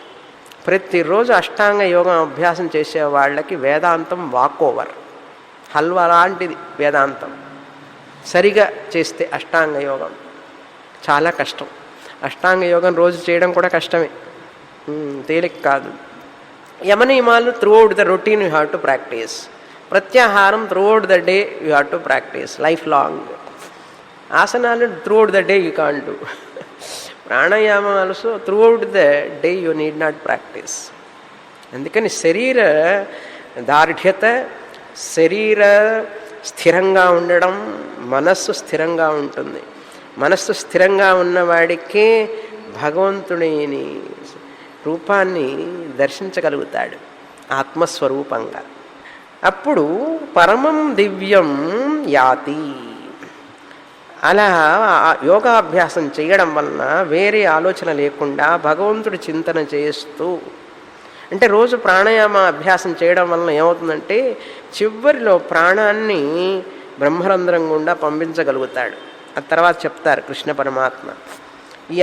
ప్రతిరోజు అష్టాంగ యోగం అభ్యాసం చేసే వాళ్ళకి వేదాంతం వాక్ ఓవర్, హల్వా లాంటిది వేదాంతం. సరిగా చేస్తే అష్టాంగ యోగం చాలా కష్టం. అష్టాంగ యోగం రోజు చేయడం కూడా కష్టమే, తేలిక కాదు. యమనియమాలు throughout the routine you have to practise. ప్రత్యాహారం throughout the day you have to practise life long. ఆసనాలు throughout the day you can't do. ప్రాణాయామం also throughout the day you need not practise. అందుకని శరీర దార్ఢ్యత, శరీర స్థిరంగా ఉండడం, మనస్సు స్థిరంగా ఉంటుంది. మనస్సు స్థిరంగా ఉన్నవాడికే భగవంతుడిని రూపాన్ని దర్శించగలుగుతాడు ఆత్మస్వరూపంగా. అప్పుడు పరమం దివ్యం యాతి. అలా యోగాభ్యాసం చేయడం వలన వేరే ఆలోచన లేకుండా భగవంతుడి చింతన చేస్తూ, అంటే రోజు ప్రాణాయామ అభ్యాసం చేయడం వలన ఏమవుతుందంటే చివరిలో ప్రాణాన్ని బ్రహ్మరంధ్రం గుండా పంపించగలుగుతాడు. ఆ తర్వాత చెప్తారు కృష్ణ పరమాత్మ. ఈ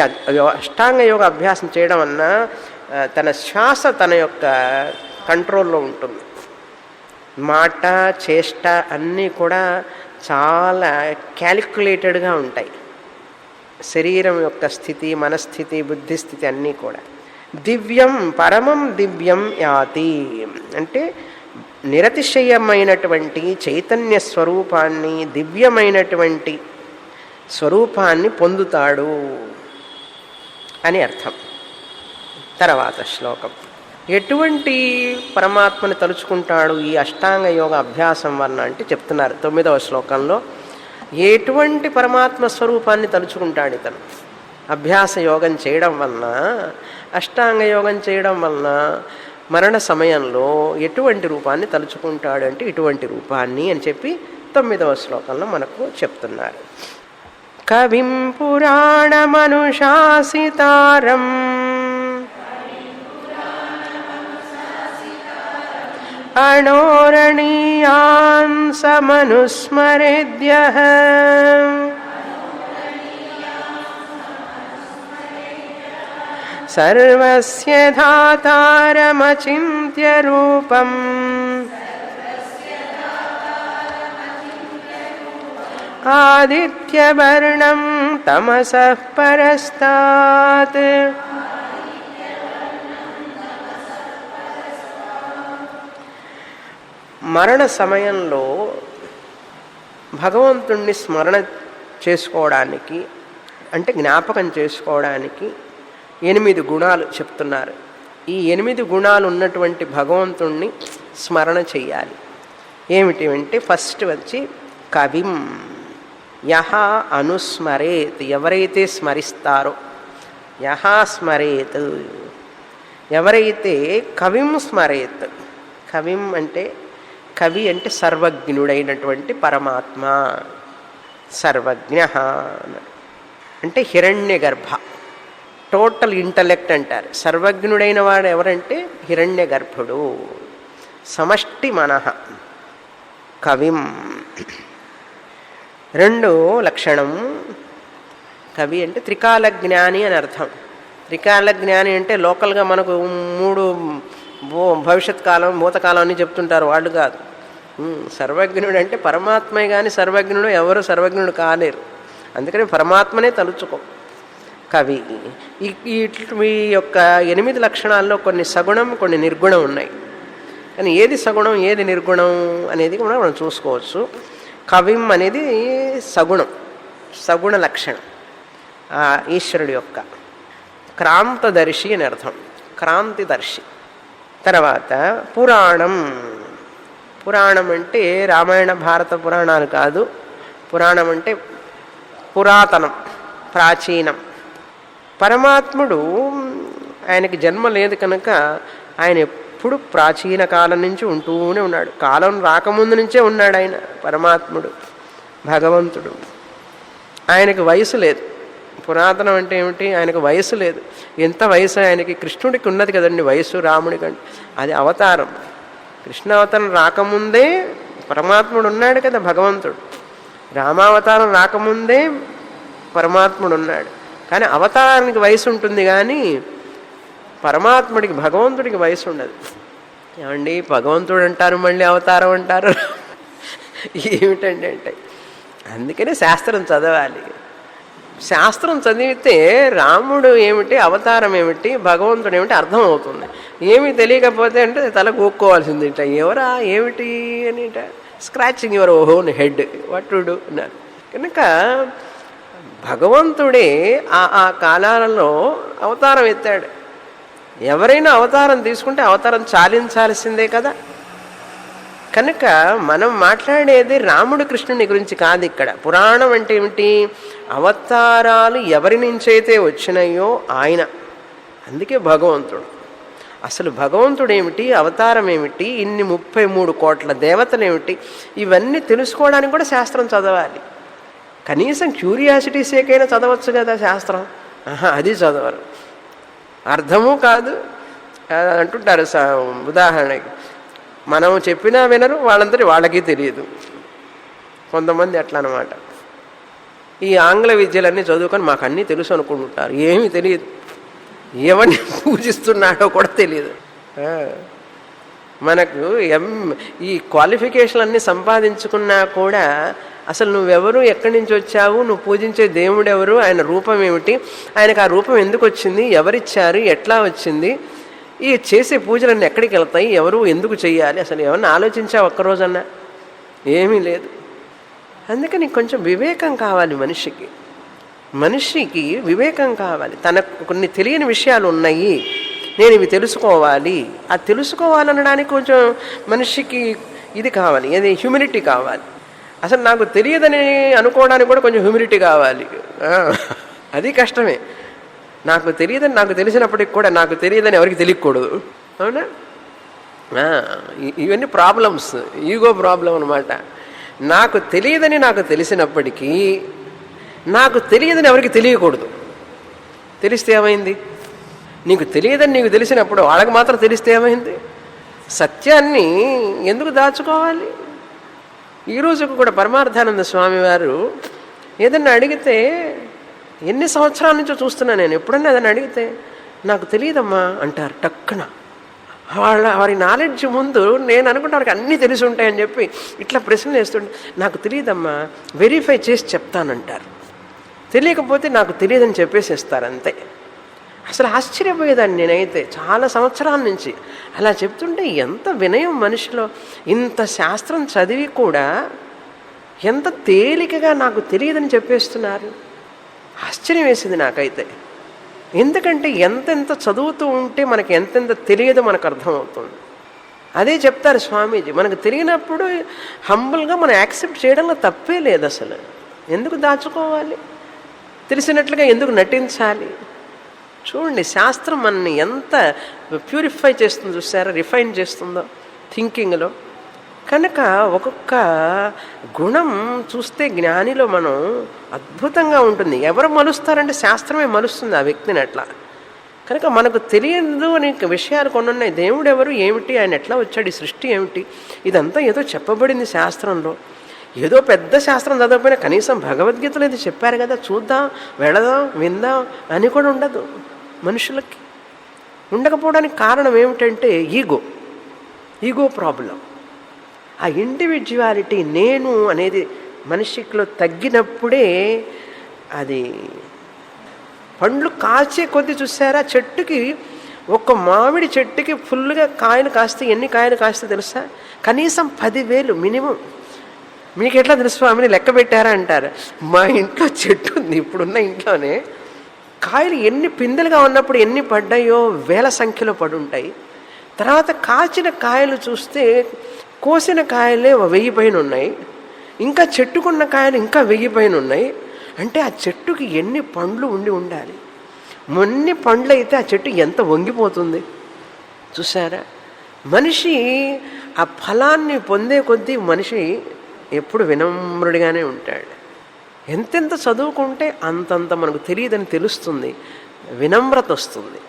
అష్టాంగ యోగ అభ్యాసం చేయడం వలన తన శ్వాస తన యొక్క కంట్రోల్లో ఉంటుంది. మాట, చేష్ట అన్నీ కూడా చాలా క్యాలిక్యులేటెడ్గా ఉంటాయి. శరీరం యొక్క స్థితి, మనస్థితి, బుద్ధిస్థితి అన్నీ కూడా. దివ్యం పరమం దివ్యం యాతి అంటే నిరతిశయమైనటువంటి చైతన్య స్వరూపాన్ని, దివ్యమైనటువంటి స్వరూపాన్ని పొందుతాడు అని అర్థం. తర్వాత శ్లోకం. ఎటువంటి పరమాత్మని తలుచుకుంటాడు ఈ అష్టాంగ యోగ అభ్యాసం వలన అంటే చెప్తున్నారు 9వ శ్లోకంలో. ఎటువంటి పరమాత్మ స్వరూపాన్ని తలుచుకుంటాడు ఇతను అభ్యాస యోగం చేయడం వలన, అష్టాంగ యోగం చేయడం వలన మరణ సమయంలో ఎటువంటి రూపాన్ని తలుచుకుంటాడు అంటే ఇటువంటి రూపాన్ని అని చెప్పి 9వ శ్లోకంలో మనకు చెప్తున్నారు. కవిం పురాణమనుశాసితారం అణోరణీయాన్ సమనుస్మరేద్యః సర్వస్య ధాతారమచింత్య రూపం ఆదిత్యవర్ణం తమసః పరస్తాత్. మరణ సమయంలో భగవంతుణ్ణి స్మరణ చేసుకోవడానికి, అంటే జ్ఞాపకం చేసుకోవడానికి 8 గుణాలు చెప్తున్నారు. ఈ 8 గుణాలు ఉన్నటువంటి భగవంతుణ్ణి స్మరణ చెయ్యాలి. ఏమిటి అంటే ఫస్ట్ వచ్చి కవిం, యహ అనుస్మరేత్, ఎవరైతే స్మరిస్తారో, యహ స్మరేత్ ఎవరైతే, కవిం స్మరేత్, కవిం అంటే కవి అంటే సర్వజ్ఞుడైనటువంటి పరమాత్మ. సర్వజ్ఞ అంటే హిరణ్య గర్భ, టోటల్ ఇంటలెక్ట్ అంటారు. సర్వజ్ఞుడైన వాడు ఎవరంటే హిరణ్య గర్భుడు. సమష్టి మనః కవిం. రెండో లక్షణం, కవి అంటే త్రికాల జ్ఞాని అని అర్థం. త్రికాల జ్ఞాని అంటే లోకల్గా మనకు 3 భవిష్యత్ కాలం భూతకాలం అని చెప్తుంటారు, వాళ్ళు కాదు. సర్వజ్ఞుడు అంటే పరమాత్మే కానీ సర్వజ్ఞుడు ఎవరు సర్వజ్ఞుడు కాలేరు. అందుకని పరమాత్మనే తలుచుకో. కవి ఈ యొక్క 8 లక్షణాల్లో కొన్ని సగుణం కొన్ని నిర్గుణం ఉన్నాయి. కానీ ఏది సగుణం ఏది నిర్గుణం అనేది కూడా మనం చూసుకోవచ్చు. కవిం అనేది సగుణం, సగుణ లక్షణం ఈశ్వరుడి యొక్క. క్రాంతదర్శి అని అర్థం, క్రాంతిదర్శి. తర్వాత పురాణం. పురాణం అంటే రామాయణ భారత పురాణాలు కాదు. పురాణం అంటే పురాతనం, ప్రాచీనం. పరమాత్ముడు ఆయనకి జన్మ లేదు కనుక ఆయన ఎప్పుడు ప్రాచీన కాలం నుంచి ఉంటూనే ఉన్నాడు. కాలం రాకముందు నుంచే ఉన్నాడు ఆయన పరమాత్ముడు, భగవంతుడు. ఆయనకి వయసు లేదు. పురాతనం అంటే ఏమిటి? ఆయనకు వయసు లేదు. ఎంత వయసు ఆయనకి? కృష్ణుడికి ఉన్నది కదండి వయసు, రాముడికి అంటే అది అవతారం. కృష్ణావతారం రాకముందే పరమాత్ముడు ఉన్నాడు కదా భగవంతుడు. రామావతారం రాకముందే పరమాత్ముడు ఉన్నాడు. కానీ అవతారానికి వయసు ఉంటుంది, కానీ పరమాత్ముడికి భగవంతుడికి వయసు ఉండదు. ఏమండి భగవంతుడు అంటారు మళ్ళీ అవతారం అంటారు, ఏమిటండి అంటే అందుకనే శాస్త్రం చదవాలి. శాస్త్రం చదివితే రాముడు ఏమిటి, అవతారం ఏమిటి, భగవంతుడు ఏమిటి అర్థం అవుతుంది. ఏమి తెలియకపోతే అంటే తల కూక్కోవాల్సింది. ఇట్లా ఎవరా ఏమిటి అని scratching your own head what to do అన్నారు. కనుక భగవంతుడే ఆ కాలాలలో అవతారం ఎత్తాడు. ఎవరైనా అవతారం తీసుకుంటే అవతారం చాలించాల్సిందే కదా. కనుక మనం మాట్లాడేది రాముడు కృష్ణుని గురించి కాదు ఇక్కడ. పురాణం అంటే ఏమిటి? అవతారాలు ఎవరి నుంచైతే వచ్చినాయో ఆయన. అందుకే భగవంతుడు. అసలు భగవంతుడు ఏమిటి, అవతారం ఏమిటి, ఇన్ని 33 కోట్ల దేవతలు ఏమిటి, ఇవన్నీ తెలుసుకోవడానికి కూడా శాస్త్రం చదవాలి. కనీసం క్యూరియాసిటీ సేకైనా చదవచ్చు కదా శాస్త్రం. అది చదవరు, అర్థము కాదు అంటుంటారు. ఉదాహరణకి మనం చెప్పినా వినరు, వాళ్ళందరి వాళ్ళకి తెలియదు. కొంతమంది అట్లా అన్నమాట. ఈ ఆంగ్ల విద్యలన్నీ చదువుకొని మాకు అన్నీ తెలుసు అనుకుంటుంటారు. ఏమీ తెలియదు, ఎవరిని పూజిస్తున్నాడో కూడా తెలియదు. మనకు ఈ క్వాలిఫికేషన్లన్నీ సంపాదించుకున్నా కూడా అసలు నువ్వెవరు, ఎక్కడి నుంచి వచ్చావు, నువ్వు పూజించే దేవుడు ఎవరు, ఆయన రూపం ఏమిటి, ఆయనకు ఆ రూపం ఎందుకు వచ్చింది, ఎవరిచ్చారు, ఎట్లా వచ్చింది, ఈ చేసే పూజలన్నీ ఎక్కడికి వెళ్తాయి, ఎవరు ఎందుకు చేయాలి, అసలు ఎవరిని ఆలోచించావు ఒక్కరోజన్నా? ఏమీ లేదు. అందుకని కొంచెం వివేకం కావాలి మనిషికి. మనిషికి వివేకం కావాలి. తనకు కొన్ని తెలియని విషయాలు ఉన్నాయి, నేను ఇవి తెలుసుకోవాలి. ఆ తెలుసుకోవాలనడానికి కొంచెం మనిషికి ఇది కావాలి, ఏది హ్యూమిలిటీ కావాలి. అసలు నాకు తెలియదని అనుకోవడానికి కూడా కొంచెం హ్యూమిలిటీ కావాలి. అది కష్టమే. నాకు తెలియదని నాకు తెలిసినప్పటికి కూడా నాకు తెలియదని ఎవరికి తెలియకూడదు. అవునా? ఇవన్నీ ప్రాబ్లమ్స్, ఈగో ప్రాబ్లం అనమాట. నాకు తెలియదని నాకు తెలిసినప్పటికీ నాకు తెలియదని ఎవరికి తెలియకూడదు. తెలిస్తే ఏమైంది? నీకు తెలియదని నీకు తెలిసినప్పుడు వాళ్ళకి మాత్రం తెలిస్తే ఏమైంది? సత్యాన్ని ఎందుకు దాచుకోవాలి? ఈరోజుకు కూడా పరమార్థానంద స్వామి వారు ఏదన్నా అడిగితే, ఎన్ని సంవత్సరాల నుంచో చూస్తున్నా నేను, ఎప్పుడన్నా ఏదన్నా అడిగితే నాకు తెలియదమ్మా అంటారు టక్కున. వారి నాలెడ్జ్ ముందు నేను అనుకుంటే వారికి అన్నీ తెలిసి ఉంటాయని చెప్పి ఇట్లా ప్రశ్నలు వేస్తుంటే నాకు తెలియదమ్మా, వెరిఫై చేసి చెప్తానంటారు. తెలియకపోతే నాకు తెలియదని చెప్పేసేస్తారు అంతే. అసలు ఆశ్చర్యపోయేదాన్ని నేనైతే చాలా సంవత్సరాల నుంచి. అలా చెప్తుంటే ఎంత వినయం మనిషిలో. ఇంత శాస్త్రం చదివి కూడా ఎంత తేలికగా నాకు తెలియదని చెప్పేస్తున్నారు. ఆశ్చర్యం వేసింది నాకైతే. ఎందుకంటే ఎంతెంత చదువుతూ ఉంటే మనకి ఎంతెంత తెలియదో మనకు అర్థమవుతుంది. అదే చెప్తారు స్వామీజీ. మనకు తెలియనప్పుడు హంబుల్గా మనం యాక్సెప్ట్ చేయడంలో తప్పే లేదు. అసలు ఎందుకు దాచుకోవాలి? తెలిసినట్లుగా ఎందుకు నటించాలి? చూడండి, శాస్త్రం మనని ఎంత ప్యూరిఫై చేస్తుందో చూసారా, రిఫైన్ చేస్తుందో థింకింగ్లో. కనుక ఒక్కొక్క గుణం చూస్తే జ్ఞానిలో మనం అద్భుతంగా ఉంటుంది. ఎవరు మలుస్తారంటే శాస్త్రమే మలుస్తుంది ఆ వ్యక్తిని అట్లా. కనుక మనకు తెలియదు అనే విషయాలు కొన్ని ఉన్నాయి. దేవుడు ఎవరు, ఏమిటి, ఆయన ఎట్లా వచ్చాడు, ఈ సృష్టి ఏమిటి, ఇదంతా ఏదో చెప్పబడింది శాస్త్రంలో. ఏదో పెద్ద శాస్త్రం చదవకపోయినా కనీసం భగవద్గీతలో ఇది చెప్పారు కదా, చూద్దాం, వెళదాం, విందాం అని కూడా ఉండదు మనుషులకి. ఉండకపోవడానికి కారణం ఏమిటంటే ఈగో ప్రాబ్లం. ఆ ఇండివిజువాలిటీ, నేను అనేది మనిషిలో తగ్గినప్పుడే అది పండ్లు కాచే కొద్ది చూసారా, చెట్టుకి ఒక మామిడి చెట్టుకి ఫుల్గా కాయలు కాస్తే ఎన్ని కాయలు కాస్తే తెలుసా? కనీసం 10,000 మినిమం. మీకు ఎట్లా తెలుసు స్వామిని లెక్క పెట్టారా అంటారు. మా ఇంట్లో చెట్టు ఉంది, ఇప్పుడున్న ఇంట్లోనే. కాయలు ఎన్ని పిందెలుగా ఉన్నప్పుడు ఎన్ని పడ్డాయో వేల సంఖ్యలో పడుంటాయి. తర్వాత కాచిన కాయలు చూస్తే కోసిన కాయలే 1000 పైన ఉన్నాయి, ఇంకా చెట్టుకున్న కాయలు ఇంకా 1000 పైన ఉన్నాయి. అంటే ఆ చెట్టుకి ఎన్ని పండ్లు ఉండాలి. మొన్ని పండ్లు అయితే ఆ చెట్టు ఎంత వంగిపోతుంది చూసారా. మనిషి ఆ ఫలాన్ని పొందే కొద్దీ మనిషి ఎప్పుడు వినమ్రుడిగానే ఉంటాడు. ఎంతెంత చదువుకుంటే అంతంత మనకు తెలియదని తెలుస్తుంది, వినమ్రత వస్తుంది.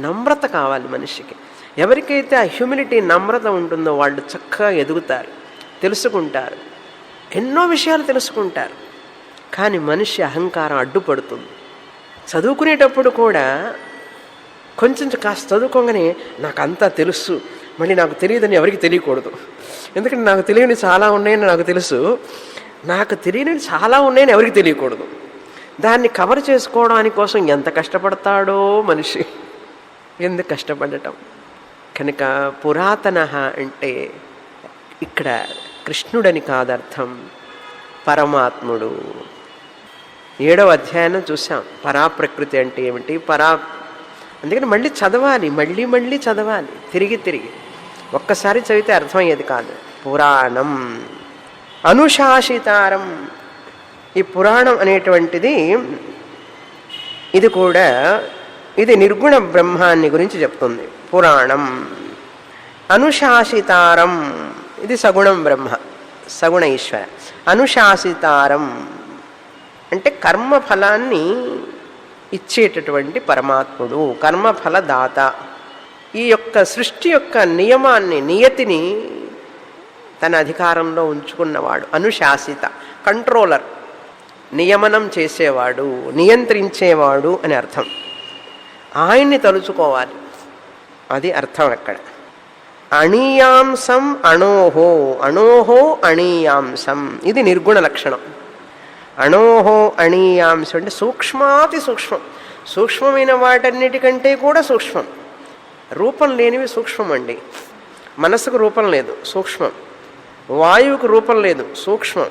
నమ్రత కావాలి మనిషికి. ఎవరికైతే ఆ హ్యూమిలిటీ, నమ్రత ఉంటుందో వాళ్ళు చక్కగా ఎదుగుతారు, తెలుసుకుంటారు, ఎన్నో విషయాలు తెలుసుకుంటారు. కానీ మనిషి అహంకారం అడ్డుపడుతుంది. చదువుకునేటప్పుడు కూడా కొంచెం కాస్త చదువుకోగానే నాకు అంతా తెలుసు, మళ్ళీ నాకు తెలియదని ఎవరికి తెలియకూడదు. ఎందుకంటే నాకు తెలియని చాలా ఉన్నాయని నాకు తెలుసు, నాకు తెలియని చాలా ఉన్నాయని ఎవరికి తెలియకూడదు. దాన్ని కవర్ చేసుకోవడానికి కోసం ఎంత కష్టపడతాడో మనిషి. ఎందుకు కష్టపడటం? కనుక పురాతన అంటే ఇక్కడ కృష్ణుడని కాదర్థం, పరమాత్ముడు. 7వ అధ్యాయం చూసాం పరాప్రకృతి అంటే ఏమిటి, అందుకని మళ్ళీ చదవాలి, మళ్ళీ చదవాలి, తిరిగి ఒక్కసారి చదివితే అర్థమయ్యేది కాదు. పురాణం అనుశాసితారం. ఈ పురాణం అనేటువంటిది ఇది నిర్గుణ బ్రహ్మాన్ని గురించి చెప్తుంది. పురాణం అనుశాసితారం, ఇది సగుణం బ్రహ్మ, సగుణ ఈశ్వర. అనుశాసితారం అంటే కర్మఫలాన్ని ఇచ్చేటటువంటి పరమాత్ముడు, కర్మఫలదాత. ఈ యొక్క సృష్టి యొక్క నియమాన్ని, నియతిని తన అధికారంలో ఉంచుకున్నవాడు. అనుశాసిత, కంట్రోలర్, నియమనం చేసేవాడు, నియంత్రించేవాడు అని అర్థం. ఆయన్ని తలుచుకోవాలి, అది అర్థం అక్కడ. అణీయాంసం అణోహో, అణోహో అణీయాంసం, ఇది నిర్గుణ లక్షణం. అణోహో అణీయాంసం అంటే సూక్ష్మాతి సూక్ష్మం, సూక్ష్మమైన వాటన్నిటికంటే కూడా సూక్ష్మం. రూపం లేనివి సూక్ష్మం అండి. మనసుకు రూపం లేదు, సూక్ష్మం. వాయువుకు రూపం లేదు, సూక్ష్మం.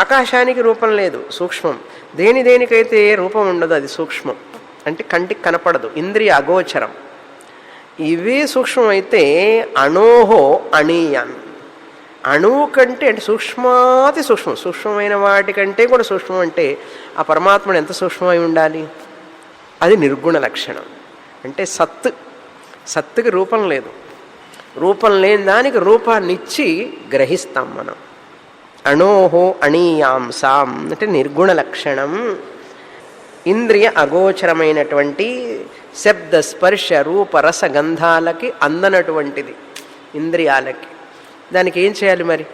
ఆకాశానికి రూపం లేదు, సూక్ష్మం. దేనికైతే రూపం ఉండదు అది సూక్ష్మం. అంటే కంటికి కనపడదు, ఇంద్రియ అగోచరం. ఇవే సూక్ష్మం అయితే అణోహో అణీయాన్, అణువు కంటే అంటే సూక్ష్మాతి సూక్ష్మం, సూక్ష్మమైన వాటికంటే కూడా సూక్ష్మం. అంటే ఆ పరమాత్ముడు ఎంత సూక్ష్మమై ఉండాలి? అది నిర్గుణ లక్షణం. అంటే సత్తుకి రూపం లేదు, రూపం లేని దానికి రూపాన్ని ఇచ్చి గ్రహిస్తాం మనం. అణోహో అణీయాంసాం అంటే నిర్గుణ లక్షణం. ఇంద్రియ అగోచరమైనటువంటి శబ్ద స్పర్శ రూప రస గంధాలకి అందనటువంటిది ఇంద్రియాలకి. దానికి ఏం చేయాలి మరి?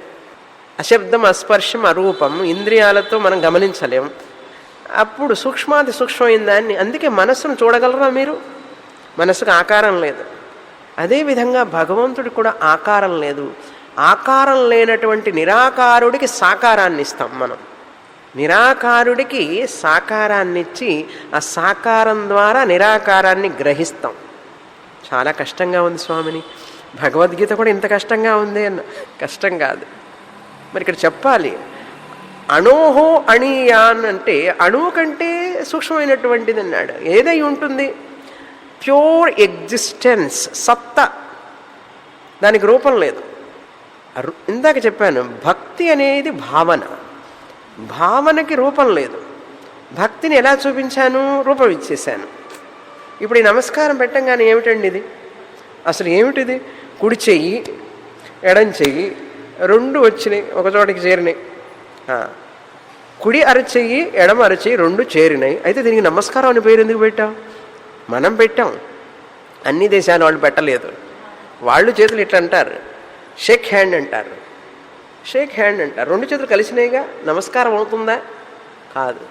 అశబ్దం, అస్పర్శం, అరూపం ఇంద్రియాలతో మనం గమనించలేం. అప్పుడు సూక్ష్మాతి సూక్ష్మమైన దాన్ని, అందుకే మనస్సును చూడగలరా మీరు? మనసుకు ఆకారం లేదు. అదేవిధంగా భగవంతుడికి కూడా ఆకారం లేదు. ఆకారం లేనటువంటి నిరాకారుడికి సాకారాన్ని ఇస్తాం మనం. నిరాకారుడికి సాకారాన్ని ఇచ్చి ఆ సాకారం ద్వారా నిరాకారాన్ని గ్రహిస్తాం. చాలా కష్టంగా ఉంది స్వామిని, భగవద్గీత కూడా ఇంత కష్టంగా ఉంది అన్న. కష్టం కాదు మరి. ఇక్కడ చెప్పాలి అణోహో అణీయాన్ అంటే అణువు కంటే సూక్ష్మమైనటువంటిది అన్నాడు. ఏదై ఉంటుంది? ప్యూర్ ఎగ్జిస్టెన్స్, సత్తా. దానికి రూపం లేదు. ఇందాక చెప్పాను, భక్తి అనేది భావన, భావనకి రూపం లేదు. భక్తిని ఎలా చూపించాను? రూపం ఇచ్చేశాను. ఇప్పుడు ఈ నమస్కారం పెట్టంగానే ఏమిటండి ఇది? అసలు ఏమిటిది? కుడి చెయ్యి, ఎడం చెయ్యి, రెండు వచ్చినాయి, ఒక చోటికి చేరినాయి. కుడి అరచెయ్యి ఎడమ అరచెయ్యి రెండు చేరినాయి. అయితే దీనికి నమస్కారం అని పేరు ఎందుకు పెట్టాం? మనం పెట్టాం, అన్ని దేశాల వాళ్ళు పెట్టలేదు. వాళ్ళు చేతులు ఇట్లా అంటారు, షేక్ హ్యాండ్ అంటారు, షేక్ హ్యాండ్ అంటారు. రెండు చేతులు కలిసినాయిగా, నమస్కారం అవుతుందా? కాదు.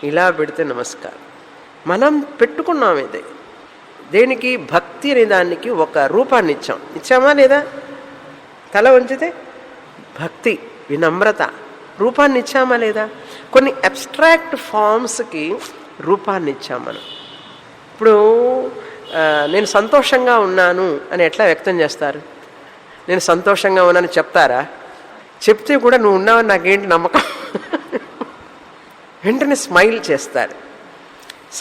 ఇలా పెడితే నమస్కారం. మనం పెట్టుకున్నాం ఇది. దేనికి? భక్తి అనే దానికి ఒక రూపాన్ని ఇచ్చామా లేదా? తల వంచితే భక్తి, వినమ్రత, రూపాన్ని ఇచ్చామా లేదా? కొన్ని అబ్స్ట్రాక్ట్ ఫామ్స్కి రూపాన్ని ఇచ్చాం మనం. ఇప్పుడు నేను సంతోషంగా ఉన్నాను అని ఎట్లా వ్యక్తం చేస్తారు? నేను సంతోషంగా ఉన్నాను చెప్తారా? చెప్తే కూడా నువ్వు ఉన్నావని నాకేంటి నమ్మకం? వెంటనే స్మైల్ చేస్తారు.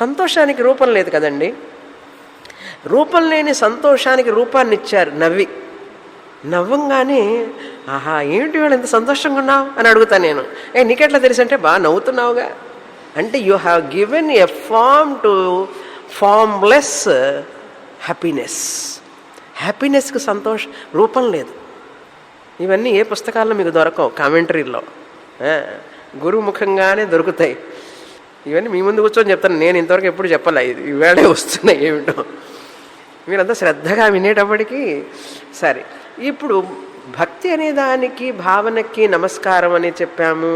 సంతోషానికి రూపం లేదు కదండి. రూపం లేని సంతోషానికి రూపాన్ని ఇచ్చారు నవ్వి. నవ్వంగానే ఆహా ఏమిటి వాళ్ళు ఎంత సంతోషంగా ఉన్నావు అని అడుగుతాను నేను. నీకెట్లా తెలుసు అంటే బాగా నవ్వుతున్నావుగా అంటే you have given a form to formless happiness. హ్యాపీనెస్కి రూపం లేదు. ఇవన్నీ ఏ పుస్తకాల్లో మీకు దొరకవు, కామెంటరీలో గురుముఖంగానే దొరుకుతాయి. ఇవన్నీ మీ ముందు కూర్చొని చెప్తాను, నేను ఇంతవరకు ఎప్పుడు చెప్పలే. ఇది ఈవేళే వస్తున్నాయి ఏమిటో. మీరంతా శ్రద్ధగా వినేటప్పటికీ సరే. ఇప్పుడు భక్తి అనే దానికి భావనకి నమస్కారం అని చెప్పాము,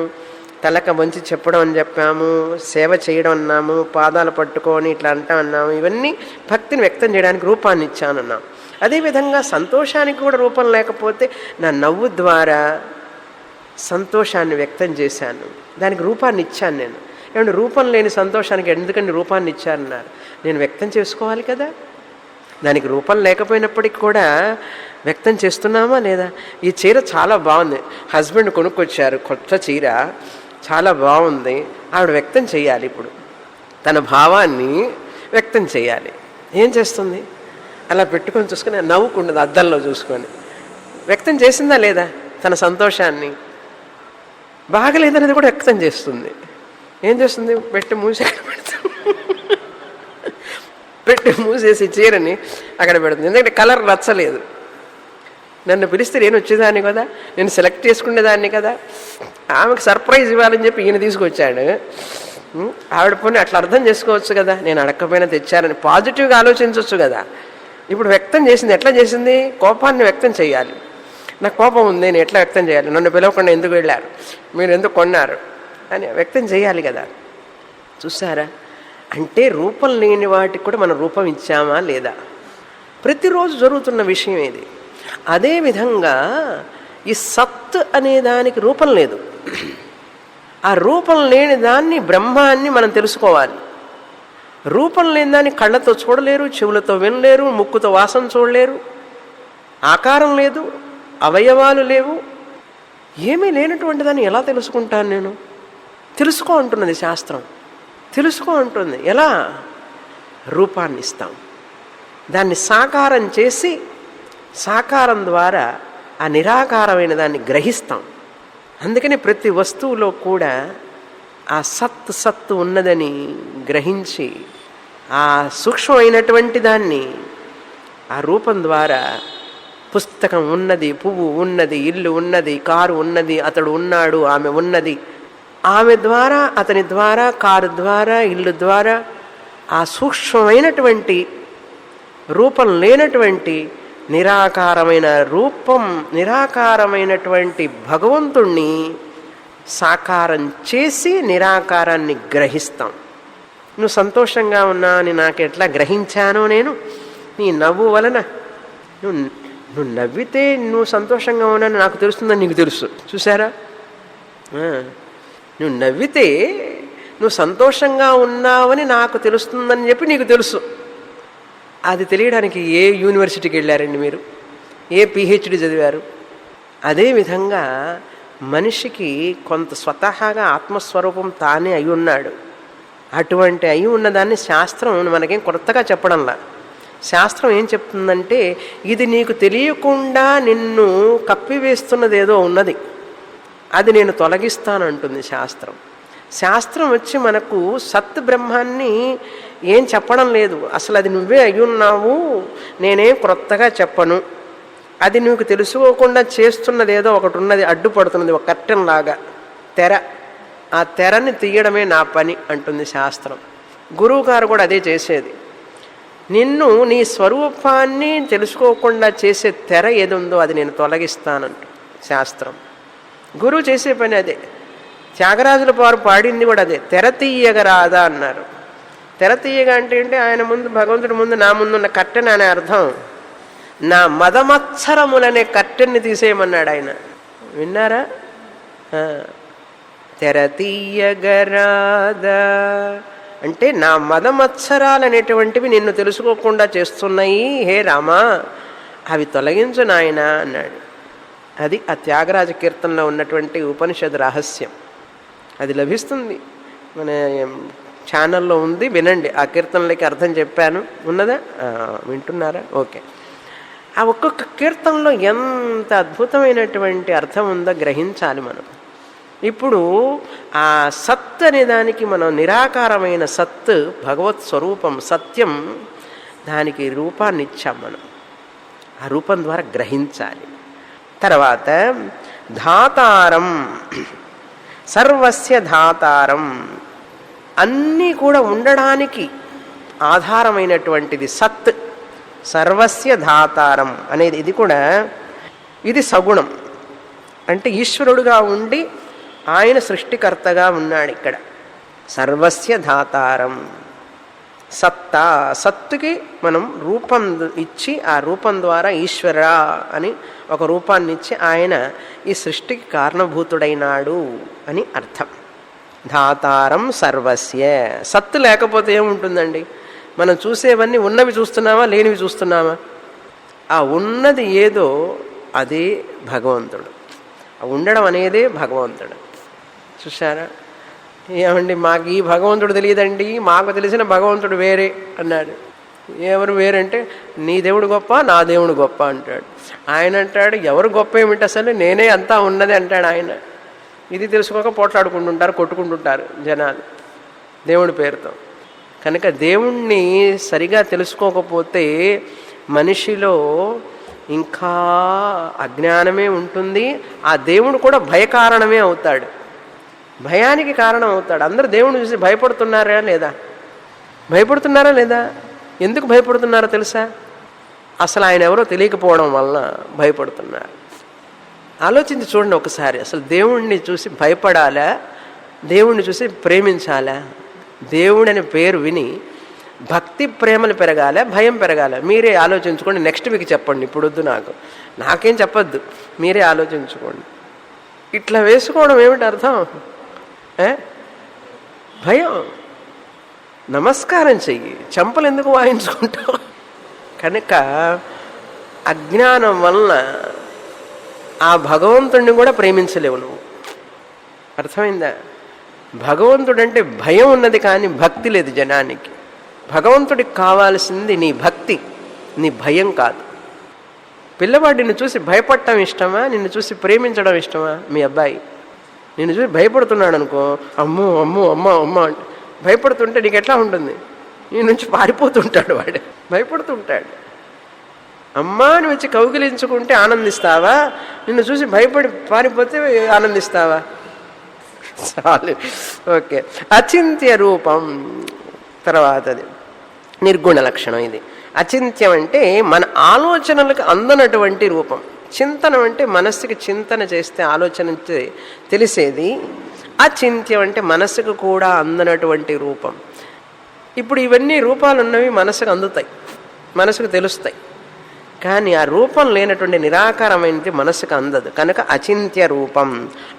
తలక వంచి చెప్పడం అని చెప్పాము, సేవ చేయడం అన్నాము, పాదాలు పట్టుకొని ఇట్లా అంటా అన్నాము. ఇవన్నీ భక్తిని వ్యక్తం చేయడానికి రూపాన్ని ఇచ్చానన్నాం. అదేవిధంగా సంతోషానికి కూడా రూపం లేకపోతే నా నవ్వు ద్వారా సంతోషాన్ని వ్యక్తం చేశాను, దానికి రూపాన్ని ఇచ్చాను నేను. ఏమంటే రూపం లేని సంతోషానికి ఎందుకంటే రూపాన్ని ఇచ్చారన్నారు? నేను వ్యక్తం చేసుకోవాలి కదా. దానికి రూపం లేకపోయినప్పటికీ కూడా వ్యక్తం చేస్తున్నామా లేదా? ఈ చీర చాలా బాగుంది, హస్బెండ్ కొనుక్కొచ్చారు కొత్త చీర, చాలా బాగుంది, ఆవిడ వ్యక్తం చేయాలి. ఇప్పుడు తన భావాన్ని వ్యక్తం చేయాలి. ఏం చేస్తుంది? అలా పెట్టుకొని చూసుకొని నవ్వుకుంటుంది అద్దంలో చూసుకొని. వ్యక్తం చేసిందా లేదా తన సంతోషాన్ని? బాగలేదనేది కూడా వ్యక్తం చేస్తుంది. ఏం చేస్తుంది? పెట్టి మూసి పెట్టి మూసేసి చీరని అక్కడ పెడుతుంది. ఎందుకంటే కలర్ నచ్చలేదు. నన్ను పిలిస్తే నేను వచ్చేదాన్ని కదా, నేను సెలెక్ట్ చేసుకునేదాన్ని కదా. ఆమెకు సర్ప్రైజ్ ఇవ్వాలని చెప్పి ఈయన తీసుకొచ్చాడు. ఆవిడ పోనీ అట్లా అర్థం చేసుకోవచ్చు కదా, నేను అడగకపోయినా తెచ్చారని పాజిటివ్గా ఆలోచించవచ్చు కదా. ఇప్పుడు వ్యక్తం చేసింది ఎట్లా చేసింది? కోపాన్ని వ్యక్తం చేయాలి. నాకు కోపం ఉంది, నేను ఎట్లా వ్యక్తం చేయాలి? నన్ను పిలవకుండా ఎందుకు వెళ్ళారు, మీరు ఎందుకు కొన్నారు అని వ్యక్తం చేయాలి కదా. చూసారా? అంటే రూపం లేని వాటికి కూడా మనం రూపం ఇచ్చామా లేదా? ప్రతిరోజు జరుగుతున్న విషయం ఇది. అదేవిధంగా ఈ సత్ అనే దానికి రూపం లేదు. ఆ రూపం లేని దాన్ని బ్రహ్మాన్ని మనం తెలుసుకోవాలి. రూపం లేని దాన్ని కళ్ళతో చూడలేరు, చెవులతో వినలేరు, ముక్కుతో వాసన చూడలేరు, ఆకారం లేదు, అవయవాలు లేవు, ఏమీ లేనటువంటి దాన్ని ఎలా తెలుసుకుంటాను నేను? తెలుసుకో అంటున్నది శాస్త్రం. తెలుసుకో అంటుంది. ఎలా? రూపాన్ని ఇస్తాం, దాన్ని సాకారం చేసి సాకారం ద్వారా ఆ నిరాకారమైన దాన్ని గ్రహిస్తాం. అందుకని ప్రతి వస్తువులో కూడా ఆ సత్తు ఉన్నదని గ్రహించి ఆ సూక్ష్మమైనటువంటి దాన్ని ఆ రూపం ద్వారా పుస్తకం ఉన్నది, పువ్వు ఉన్నది, ఇల్లు ఉన్నది, కారు ఉన్నది, అతడు ఉన్నాడు, ఆమె ఉన్నది, ఆమె ద్వారా, అతని ద్వారా, కారు ద్వారా, ఇల్లు ద్వారా ఆ సూక్ష్మమైనటువంటి రూపం లేనటువంటి నిరాకారమైన రూపం, నిరాకారమైనటువంటి భగవంతుణ్ణి సాకారం చేసి నిరాకారాన్ని గ్రహిస్తాం. నువ్వు సంతోషంగా ఉన్నా అని నాకు ఎట్లా గ్రహించానో నేను, నీ నవ్వు వలన నువ్వు నవ్వితే నువ్వు సంతోషంగా ఉన్నాను నాకు తెలుస్తుందని నీకు తెలుసు. చూసారా? నువ్వు నవ్వితే నువ్వు సంతోషంగా ఉన్నావని నాకు తెలుస్తుందని చెప్పి నీకు తెలుసు. అది తెలియడానికి ఏ యూనివర్సిటీకి వెళ్ళారండి మీరు? ఏ పిహెచ్డి చదివారు? అదేవిధంగా మనిషికి కొంత స్వతహాగా ఆత్మస్వరూపం తానే అయి ఉన్నాడు. అటువంటి అయి ఉన్నదాన్ని శాస్త్రం మనకేం కొత్తగా చెప్పడంలా. శాస్త్రం ఏం చెప్తుందంటే ఇది నీకు తెలియకుండా నిన్ను కప్పివేస్తున్నది ఏదో ఉన్నది, అది నేను తొలగిస్తానంటుంది శాస్త్రం. శాస్త్రం వచ్చి మనకు సత్ బ్రహ్మాన్ని ఏం చెప్పడం లేదు. అసలు అది నువ్వే అయ్యున్నావు, నేనేం క్రొత్తగా చెప్పను అది నీకు తెలుసుకోకుండా చేస్తున్నది ఏదో ఒకటి ఉన్నది, అడ్డుపడుతున్నది, ఒక కర్టెన్ లాగా తెర. ఆ తెరని తీయడమే నా పని అంటుంది శాస్త్రం. గురువుగారు కూడా అదే చేసేది. నిన్ను నీ స్వరూపాన్ని తెలుసుకోకుండా చేసే తెర ఏది ఉందో అది నేను తొలగిస్తానంట శాస్త్రం. గురువు చేసే పని అదే. త్యాగరాజుల వారు పాడింది కూడా అదే, తెర తీయగరాదా అన్నారు. తెర తీయగా అంటే ఏంటి? ఆయన ముందు, భగవంతుడి ముందు, నా ముందున్న కట్టెన్ అనే అర్థం. నా మదమత్సరములనే కట్టెన్ని తీసేయమన్నాడు ఆయన. విన్నారా? తెర తీయగరాదా అంటే నా మదమత్సరాలు అనేటువంటివి నిన్ను తెలుసుకోకుండా చేస్తున్నాయి హే రామా, అవి తొలగించు నాయన అన్నాడు. అది ఆ త్యాగరాజ కీర్తనలో ఉన్నటువంటి ఉపనిషద్ రహస్యం. అది లభిస్తుంది, మన ఛానల్లో ఉంది, వినండి. ఆ కీర్తనలకి అర్థం చెప్పాను, ఉన్నదా? వింటున్నారా? ఓకే. ఆ ఒక్కొక్క కీర్తనలో ఎంత అద్భుతమైనటువంటి అర్థం ఉందో గ్రహించాలి మనం. ఇప్పుడు ఆ సత్ అనే దానికి మనం నిరాకారమైన సత్, భగవత్ స్వరూపం, సత్యం, దానికి రూపాన్ని ఇచ్చాం మనం. ఆ రూపం ద్వారా గ్రహించాలి. తర్వాత ధాతారం, సర్వస్య ధాతారం, అన్నీ కూడా ఉండడానికి ఆధారమైనటువంటిది సత్. సర్వస్య ధాతారం అనేది ఇది కూడా, ఇది సగుణం. అంటే ఈశ్వరుడుగా ఉండి ఆయన సృష్టికర్తగా ఉన్నాడు ఇక్కడ. సర్వస్య ధాతారం, సత్తా, సత్తుకి మనం రూపం ఇచ్చి ఆ రూపం ద్వారా ఈశ్వర అని ఒక రూపాన్ని ఇచ్చి ఆయన ఈ సృష్టికి కారణభూతుడైనాడు అని అర్థం. ధాతారం సర్వస్య. సత్తు లేకపోతే ఏముంటుందండి? మనం చూసేవన్నీ ఉన్నవి చూస్తున్నామా, లేనివి చూస్తున్నామా? ఆ ఉన్నది ఏదో అదే భగవంతుడు. ఆ ఉండడం అనేదే భగవంతుడు. చూసారా? ఏమండి, మాకు ఈ భగవంతుడు తెలియదండి, మాకు తెలిసిన భగవంతుడు వేరే అన్నాడు. ఎవరు వేరంటే, నీ దేవుడు గొప్ప, నా దేవుడు గొప్ప అంటాడు. ఆయన అంటాడు, ఎవరు గొప్ప ఏమిటి అసలు, నేనే అంతా ఉన్నది అంటాడు ఆయన. ఇది తెలుసుకోక పోట్లాడుకుంటుంటారు, కొట్టుకుంటుంటారు జనాలు దేవుడి పేరుతో. కనుక దేవుణ్ణి సరిగా తెలుసుకోకపోతే మనిషిలో ఇంకా అజ్ఞానమే ఉంటుంది. ఆ దేవుడు కూడా భయకారణమే అవుతాడు, భయానికి కారణం అవుతాడు. అందరూ దేవుడిని చూసి భయపడుతున్నారా లేదా? భయపడుతున్నారా లేదా? ఎందుకు భయపడుతున్నారో తెలుసా? అసలు ఆయన ఎవరో తెలియకపోవడం వలన భయపడుతున్నారు. ఆలోచించి చూడండి ఒకసారి. అసలు దేవుణ్ణి చూసి భయపడాలా, దేవుణ్ణి చూసి ప్రేమించాలా? దేవుడు అనే పేరు విని భక్తి ప్రేమలు పెరగాల, భయం పెరగాల? మీరే ఆలోచించుకోండి. నెక్స్ట్ వీక్ చెప్పండి, ఇప్పుడు వద్దు, నాకేం చెప్పొద్దు, మీరే ఆలోచించుకోండి. ఇట్లా వేసుకోవడం ఏమిటి అర్థం? భయం. నమస్కారం చెయ్యి, చెంపలు ఎందుకు వాయించుకుంటావు? కనుక అజ్ఞానం వలన ఆ భగవంతుడిని కూడా ప్రేమించలేవు నువ్వు. అర్థమైందా? భగవంతుడంటే భయం ఉన్నది కానీ భక్తి లేదు జనానికి. భగవంతుడికి కావాల్సింది నీ భక్తి, నీ భయం కాదు. పిల్లవాడు నిన్ను చూసి భయపడటం ఇష్టమా, నిన్ను చూసి ప్రేమించడం ఇష్టమా? మీ అబ్బాయి నిన్ను చూసి భయపడుతున్నాడు అనుకో, అమ్మో అమ్మో అమ్మ అమ్మ అంటే భయపడుతుంటే నీకు ఎట్లా ఉంటుంది? నీ నుంచి పారిపోతుంటాడు వాడు, భయపడుతుంటాడు. అమ్మా అని వచ్చి కౌగిలించుకుంటే ఆనందిస్తావా? నిన్ను చూసి భయపడి పారిపోతే ఆనందిస్తావా? చాలు. ఓకే. అచింత్య రూపం. తర్వాతది నిర్గుణ లక్షణం. ఇది అచింత్యం అంటే మన ఆలోచనలకు అందనటువంటి రూపం. చింతనం అంటే మనస్సుకి చింతన చేస్తే ఆలోచన తెలిసేది. అచింత్యం అంటే మనస్సుకు కూడా అందనటువంటి రూపం. ఇప్పుడు ఇవన్నీ రూపాలు ఉన్నవి మనసుకు అందుతాయి, మనసుకు తెలుస్తాయి. కానీ ఆ రూపం లేనటువంటి నిరాకారమైనది మనసుకు అందదు. కనుక అచింత్య రూపం.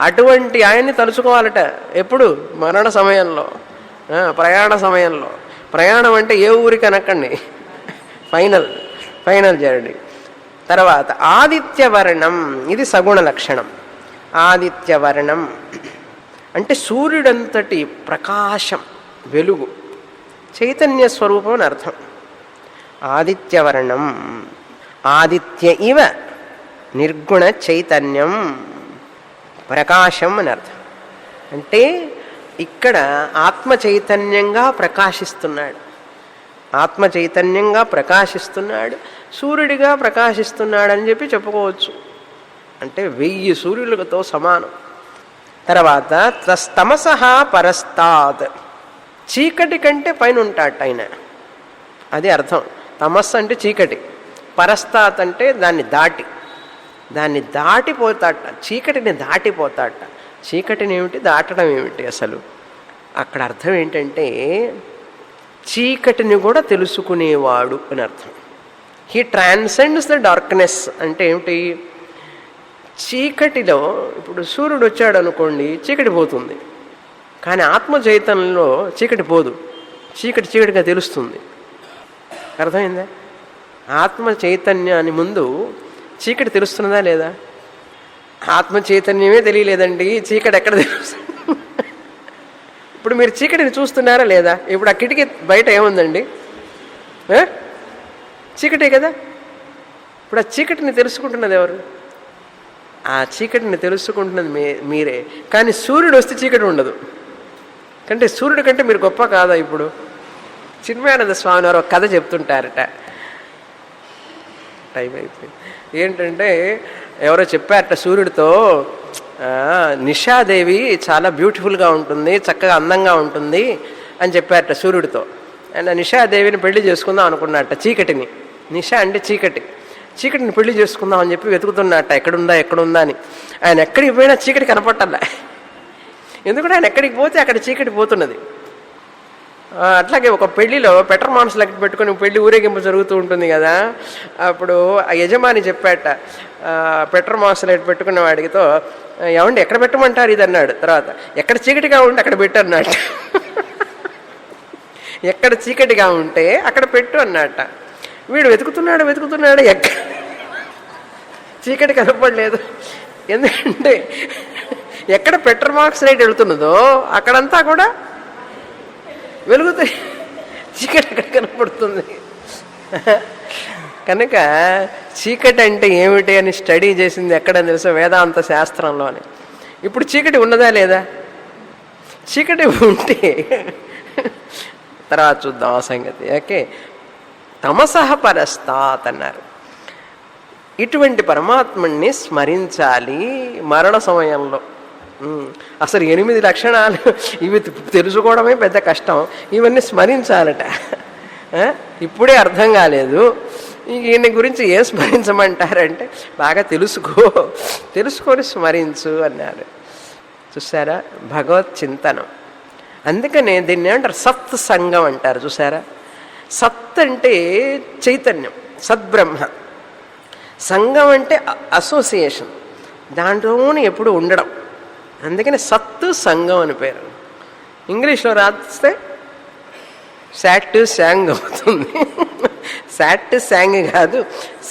అటువంటి ఆయన్ని తలుచుకోవాలట ఎప్పుడు? మరణ సమయంలో, ప్రయాణ సమయంలో. ప్రయాణం అంటే ఏ ఊరికి అనకండి, ఫైనల్ జర్నీ. తర్వాత ఆదిత్యవర్ణం. ఇది సగుణ లక్షణం. ఆదిత్యవర్ణం అంటే సూర్యుడంతటి ప్రకాశం, వెలుగు, చైతన్య స్వరూపం అని అర్థం. ఆదిత్యవర్ణం. ఆదిత్య ఇవ నిర్గుణ చైతన్యం, ప్రకాశం అని అర్థం. అంటే ఇక్కడ ఆత్మ చైతన్యంగా ప్రకాశిస్తున్నాడు. ఆత్మ చైతన్యంగా ప్రకాశిస్తున్నాడు, సూర్యుడిగా ప్రకాశిస్తున్నాడని చెప్పి చెప్పుకోవచ్చు. అంటే 1000 సూర్యులతో సమానం. తర్వాత తమసః పరస్తాత్, చీకటి కంటే పైన ఉంటాట ఆయన. అది అర్థం. తమస్సు అంటే చీకటి, పరస్తాత్ అంటే దాన్ని దాటిపోతాట, చీకటిని దాటిపోతాట. చీకటిని ఏమిటి, దాటడం ఏమిటి అసలు? అక్కడ అర్థం ఏంటంటే చీకటిని కూడా తెలుసుకునేవాడు అని అర్థం. హీ ట్రాన్సెండ్స్ ద డార్క్నెస్ అంటే ఏమిటి? చీకటిలో ఇప్పుడు సూర్యుడు వచ్చాడు అనుకోండి, చీకటి పోతుంది. కానీ ఆత్మ చైతన్యంలో చీకటి పోదు, చీకటిగా తెలుస్తుంది. అర్థమైందా? ఆత్మ చైతన్యాన్ని ముందు చీకటి తెలుస్తున్నదా లేదా? ఆత్మ చైతన్యమే తెలియలేదండి, చీకటి ఎక్కడ తెలుస్తుంది? ఇప్పుడు మీరు చీకటిని చూస్తున్నారా లేదా? ఇప్పుడు ఆ కిటికీ బయట ఏముందండి? చీకటే కదా. ఇప్పుడు ఆ చీకటిని తెలుసుకుంటున్నది ఎవరు? ఆ చీకటిని తెలుసుకుంటున్నది మీరే. కానీ సూర్యుడు వస్తే చీకటి ఉండదు. కంటే సూర్యుడి కంటే మీరు గొప్ప కాదా? ఇప్పుడు చిన్మయానంద స్వామి వారు ఒక కథ చెప్తుంటారట. టైం అయిపోయింది. ఏంటంటే ఎవరో చెప్పారట సూర్యుడితో, నిషాదేవి చాలా బ్యూటిఫుల్గా ఉంటుంది, చక్కగా అందంగా ఉంటుంది అని చెప్పారట సూర్యుడితో. ఆయన నిషాదేవిని పెళ్లి చేసుకుందాం అనుకున్నట్ట, చీకటిని. నిషా అంటే చీకటిని పెళ్లి చేసుకుందాం అని చెప్పి వెతుకుతున్నట్ట, ఎక్కడుందా అని. ఆయన ఎక్కడికి పోయినా చీకటి కనపట్టాల. ఎందుకంటే ఆయన ఎక్కడికి పోతే అక్కడ చీకటి పోతున్నది. అట్లాగే ఒక పెళ్లిలో పెట్రోమాన్స్ లెక్క పెట్టుకొని పెళ్లి ఊరేగింపు జరుగుతూ ఉంటుంది కదా. అప్పుడు ఆ యజమాని చెప్పాట పెట్రోమాన్స్ లెక్క పెట్టుకున్న వాడితో, ఏమండి ఎక్కడ పెట్టమంటారు ఇది అన్నాడు. తర్వాత ఎక్కడ చీకటిగా ఉంటే అక్కడ పెట్టు అన్నట్ట. ఎక్కడ చీకటిగా ఉంటే అక్కడ పెట్టు అన్నట్ట. వీడు వెతుకుతున్నాడు, చీకటి కనపడలేదు. ఎందుకంటే ఎక్కడ పెట్రోమాక్స్ లైట్ వెళుతున్నదో అక్కడంతా కూడా వెలుగుతాయి, చీకటి ఎక్కడ కనపడుతుంది. కనుక చీకటి అంటే ఏమిటి అని స్టడీ చేసింది ఎక్కడని తెలుసా? వేదాంత శాస్త్రంలోనే. ఇప్పుడు చీకటి ఉన్నదా లేదా? చీకటి ఉంటే తర్వాత చూద్దాం ఆ సంగతి. ఓకే, తమసః పరస్తాత్ అన్నారు. ఇటువంటి పరమాత్మని స్మరించాలి మరణ సమయంలో. అసలు 8 లక్షణాలు ఇవి తెలుసుకోవడమే పెద్ద కష్టం, ఇవన్నీ స్మరించాలట. ఇప్పుడే అర్థం కాలేదు. ఈయన గురించి ఏం స్మరించమంటారంటే బాగా తెలుసుకొని స్మరించు అన్నారు. చూసారా, భగవత్ చింతనం. అందుకనే దీన్ని ఏమంటారు? సత్ సంగం అంటారు. చూసారా, సత్ అంటే చైతన్యం, సద్బ్రహ్మ. సంగం అంటే అసోసియేషన్, దాంట్లోనే ఎప్పుడు ఉండడం. అందుకని సత్తు సంగం అని పేరు. ఇంగ్లీష్లో రాస్తే శాట్ శాంగ్ అవుతుంది. శాట్ శాంగ్ కాదు,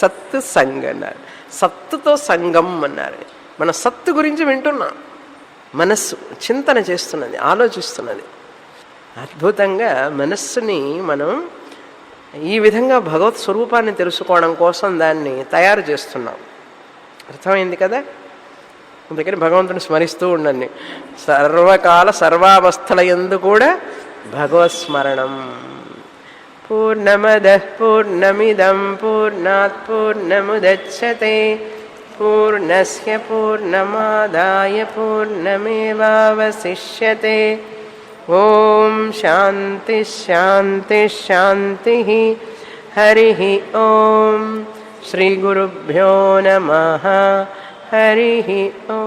సత్తు సంగ్ అన్నారు. సత్తుతో సంగం అన్నారు. మన సత్తు గురించి వింటున్నాం, మనస్సు చింతన చేస్తున్నది, ఆలోచిస్తున్నది. అద్భుతంగా మనస్సుని మనం ఈ విధంగా భగవత్ స్వరూపాన్ని తెలుసుకోవడం కోసం దాన్ని తయారు చేస్తున్నాం. అర్థమైంది కదా? అందుకని భగవంతుని స్మరిస్తూ ఉండండి. సర్వకాల సర్వావస్థల యందు కూడా భగవత్ స్మరణం. పూర్ణమదః పూర్ణమిదం పూర్ణాత్ పూర్ణముదచ్యతే పూర్ణస్య పూర్ణమాదాయ పూర్ణమేవావశిష్యతే. ఓం శాంతి శాంతి శాంతి. హరి ఓం. శ్రీ గురుభ్యో నమః. హరి ఓం.